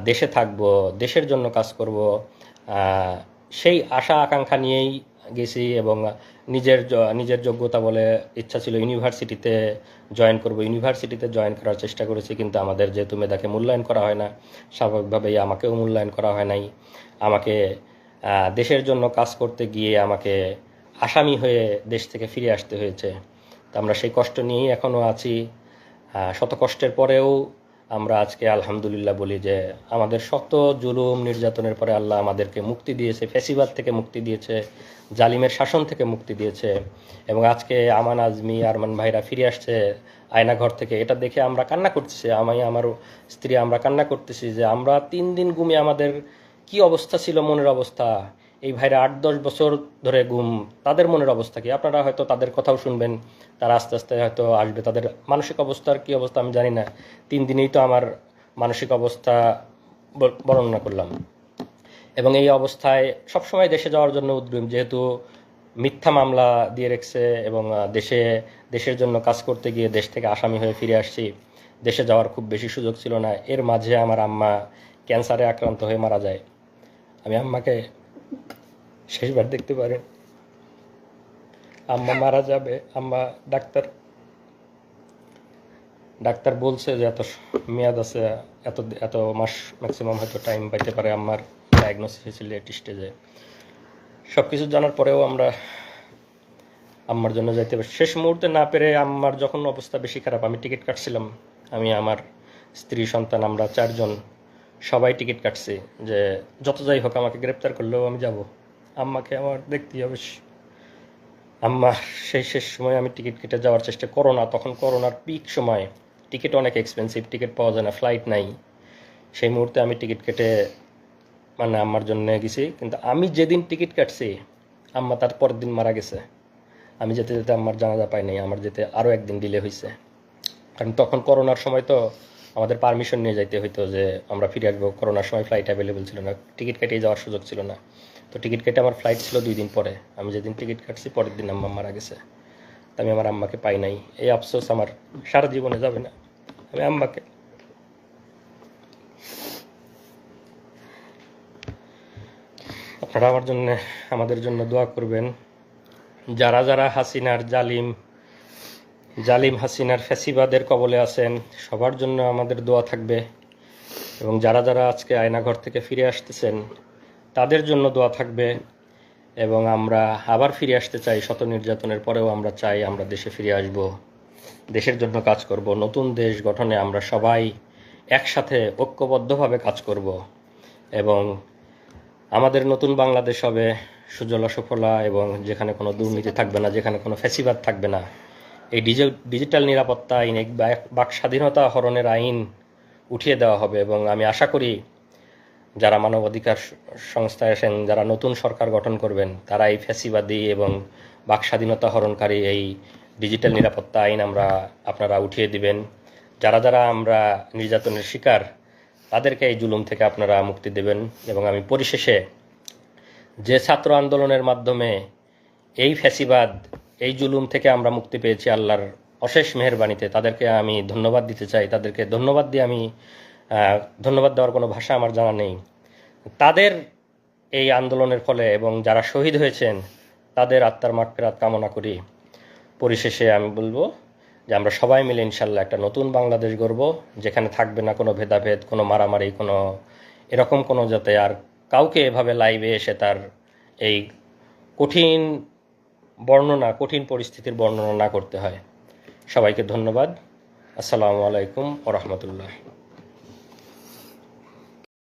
দেশে থাকব, দেশের জন্য কাজ করব, সেই আশা আকাঙ্ক্ষা নিয়েই গেছি। এবং নিজের যোগ্যতা বলে ইচ্ছা ছিল ইউনিভার্সিটিতে জয়েন করব, ইউনিভার্সিটিতে জয়েন করার চেষ্টা করেছি, কিন্তু আমাদের যেহেতু মেধাকে মূল্যায়ন করা হয় না, স্বাভাবিকভাবেই আমাকেও মূল্যায়ন করা হয় নাই। আমাকে দেশের জন্য কাজ করতে গিয়ে আমাকে আসামি হয়ে দেশ থেকে ফিরে আসতে হয়েছে। তো আমরা সেই কষ্ট নিয়েই এখনও আছি। শত কষ্টের পরেও আমরা আজকে আলহামদুলিল্লাহ বলি যে আমাদের শত জুলুম নির্যাতনের পরে আল্লাহ আমাদেরকে মুক্তি দিয়েছে, ফ্যাসিবাদ থেকে মুক্তি দিয়েছে, জালিমের শাসন থেকে মুক্তি দিয়েছে। এবং আজকে আমান, আজমি, আরমান ভাইরা ফিরে আসছে আয়নাঘর থেকে, এটা দেখে আমরা কান্না করতেছি, আমার স্ত্রী আমরা কান্না করতেছি যে আমরা 3 দিন ঘুমিয়ে আমাদের কি অবস্থা ছিল, মনের অবস্থা। এই ভাইরা 8-10 বছর ধরে গুম, তাদের মনের অবস্থা কি? আপনারা হয়তো তাদের কথাও শুনবেন, তারা আস্তে আস্তে হয়তো আসবে। তাদের মানসিক অবস্থার কি অবস্থা আমি জানি না, 3 দিনেই তো আমার মানসিক অবস্থা বর্ণনা করলাম। এবং এই অবস্থায় সবসময় দেশে যাওয়ার জন্য উদ্গ্রীব, যেহেতু মিথ্যা মামলা দিয়ে রেখেছে এবং দেশের জন্য কাজ করতে গিয়ে দেশ থেকে আসামি হয়ে ফিরে আসছি। দেশে যাওয়ার খুব বেশি সুযোগ ছিল না। এর মাঝে আমার আম্মা ক্যান্সারে আক্রান্ত হয়ে মারা যায়। আমি আম্মাকে শেষবার দেখতে পারেন, আম্মা মারা যাবে, আম্মা ডাক্তার বলছে যে এত মেয়াদ আছে, এত মাস ম্যাক্সিমাম হয়তো টাইম পাইতে পারে। আমার ডায়াগনোসিস হয়েছিল লেট স্টেজে। সব কিছু জানার পরেও আমরা আম্মার জন্য যাইতে পারি। শেষ মুহূর্তে না পেরে আম্মার যখন অবস্থা বেশি খারাপ, আমি টিকিট কাটছিলাম, আমি, আমার স্ত্রী, সন্তান, আমরা 4 জন সবাই টিকিট কাটছি যে যত যাই হোক আমাকে গ্রেপ্তার করলেও আমি যাব, আম্মাকে আমার দেখতেই হবে। আম্মা সেই শেষ সময় আমি টিকিট কেটে যাওয়ার চেষ্টা, তখন করোনার পিক সময়, টিকিট অনেক এক্সপেন্সিভ, টিকিট পাওয়া যায় না, ফ্লাইট নাই। সেই মুহূর্তে আমি টিকিট কেটে মানে আম্মার জন্য গেছি। কিন্তু আমি যেদিন টিকিট কাটছি আম্মা তার পরের দিন মারা গেছে। আমি যেতে যেতে আম্মার জানাজা পাই নাই, আমার যেতে আরও একদিন ডিলে হয়েছে। কারণ তখন করোনার সময় তো আমাদের পারমিশন নিয়ে যাইতে হইতো যে আমরা ফিরে আসবো। করোনার সময় ফ্লাইট অ্যাভেলেবেল ছিল না, টিকিট কেটে যাওয়ার সুযোগ ছিল না। তো টিকিট কেটে আমার ফ্লাইট ছিল 2 দিন পরে। আমি যেদিন টিকিট কাটছি পরের দিন আম্মা মারা গেছে। তো আমি আমার আম্মাকে পাই নাই। এই আফসোস আমার সারা জীবনে যাবে না। আমি আম্মাকে, আপনারা আমাদের জন্য দোয়া করবেন। যারা যারা হাসিনার জালিম হাসিনার ফ্যাসিবাদের কবলে আছেন সবার জন্য আমাদের দোয়া থাকবে। এবং যারা যারা আজকে আয়নাঘর থেকে ফিরে আসতেছেন তাদের জন্য দোয়া থাকবে। এবং আমরা আবার ফিরে আসতে চাই, শত নির্যাতনের পরেও আমরা চাই আমরা দেশে ফিরে আসব, দেশের জন্য কাজ করব। নতুন দেশ গঠনে আমরা সবাই একসাথে ঐক্যবদ্ধভাবে কাজ করব। এবং আমাদের নতুন বাংলাদেশ হবে সুজলা সুফলা, এবং যেখানে কোনো দুর্নীতি থাকবে না, যেখানে কোনো ফ্যাসিবাদ থাকবে না। এই ডিজিটাল নিরাপত্তা আইন, এই বাক স্বাধীনতা হরণের আইন উঠিয়ে দেওয়া হবে, এবং আমি আশা করি যারা মানবাধিকার সংস্থায় আছেন, যারা নতুন সরকার গঠন করবেন, তারা এই ফ্যাসিবাদী এবং বাক স্বাধীনতা হরণকারী এই ডিজিটাল নিরাপত্তা আইন আপনারা উঠিয়ে দিবেন। যারা যারা আমরা নির্যাতনের শিকার, তাদেরকে এই জুলুম থেকে আপনারা মুক্তি দেবেন। এবং আমি পরিশেষে যে ছাত্র আন্দোলনের মাধ্যমে এই ফ্যাসিবাদ, এই জুলুম থেকে আমরা মুক্তি পেয়েছি আল্লাহর অশেষ মেহেরবানিতে, তাদেরকে আমি ধন্যবাদ দিতে চাই। তাদেরকে ধন্যবাদ দিয়ে ধন্যবাদ দেওয়ার কোনো ভাষা আমার জানা নেই। তাদের এই আন্দোলনের ফলে এবং যারা শহীদ হয়েছেন, তাদের আত্মার মাগফিরাত কামনা করি। পরিশেষে আমি বলবো যে আমরা সবাই মিলে ইনশাল্লাহ একটা নতুন বাংলাদেশ গড়ব, যেখানে থাকবে না কোনো ভেদাভেদ, কোনো মারামারি, কোনো এরকম কোনো, যাতে আর কাউকে এভাবে লাইভে এসে তার এই কঠিন কঠিন পরিস্থিতির বর্ণনা না করতে হয়। সবাইকে ধন্যবাদ। আসসালামু আলাইকুম ওয়া রাহমাতুল্লাহ।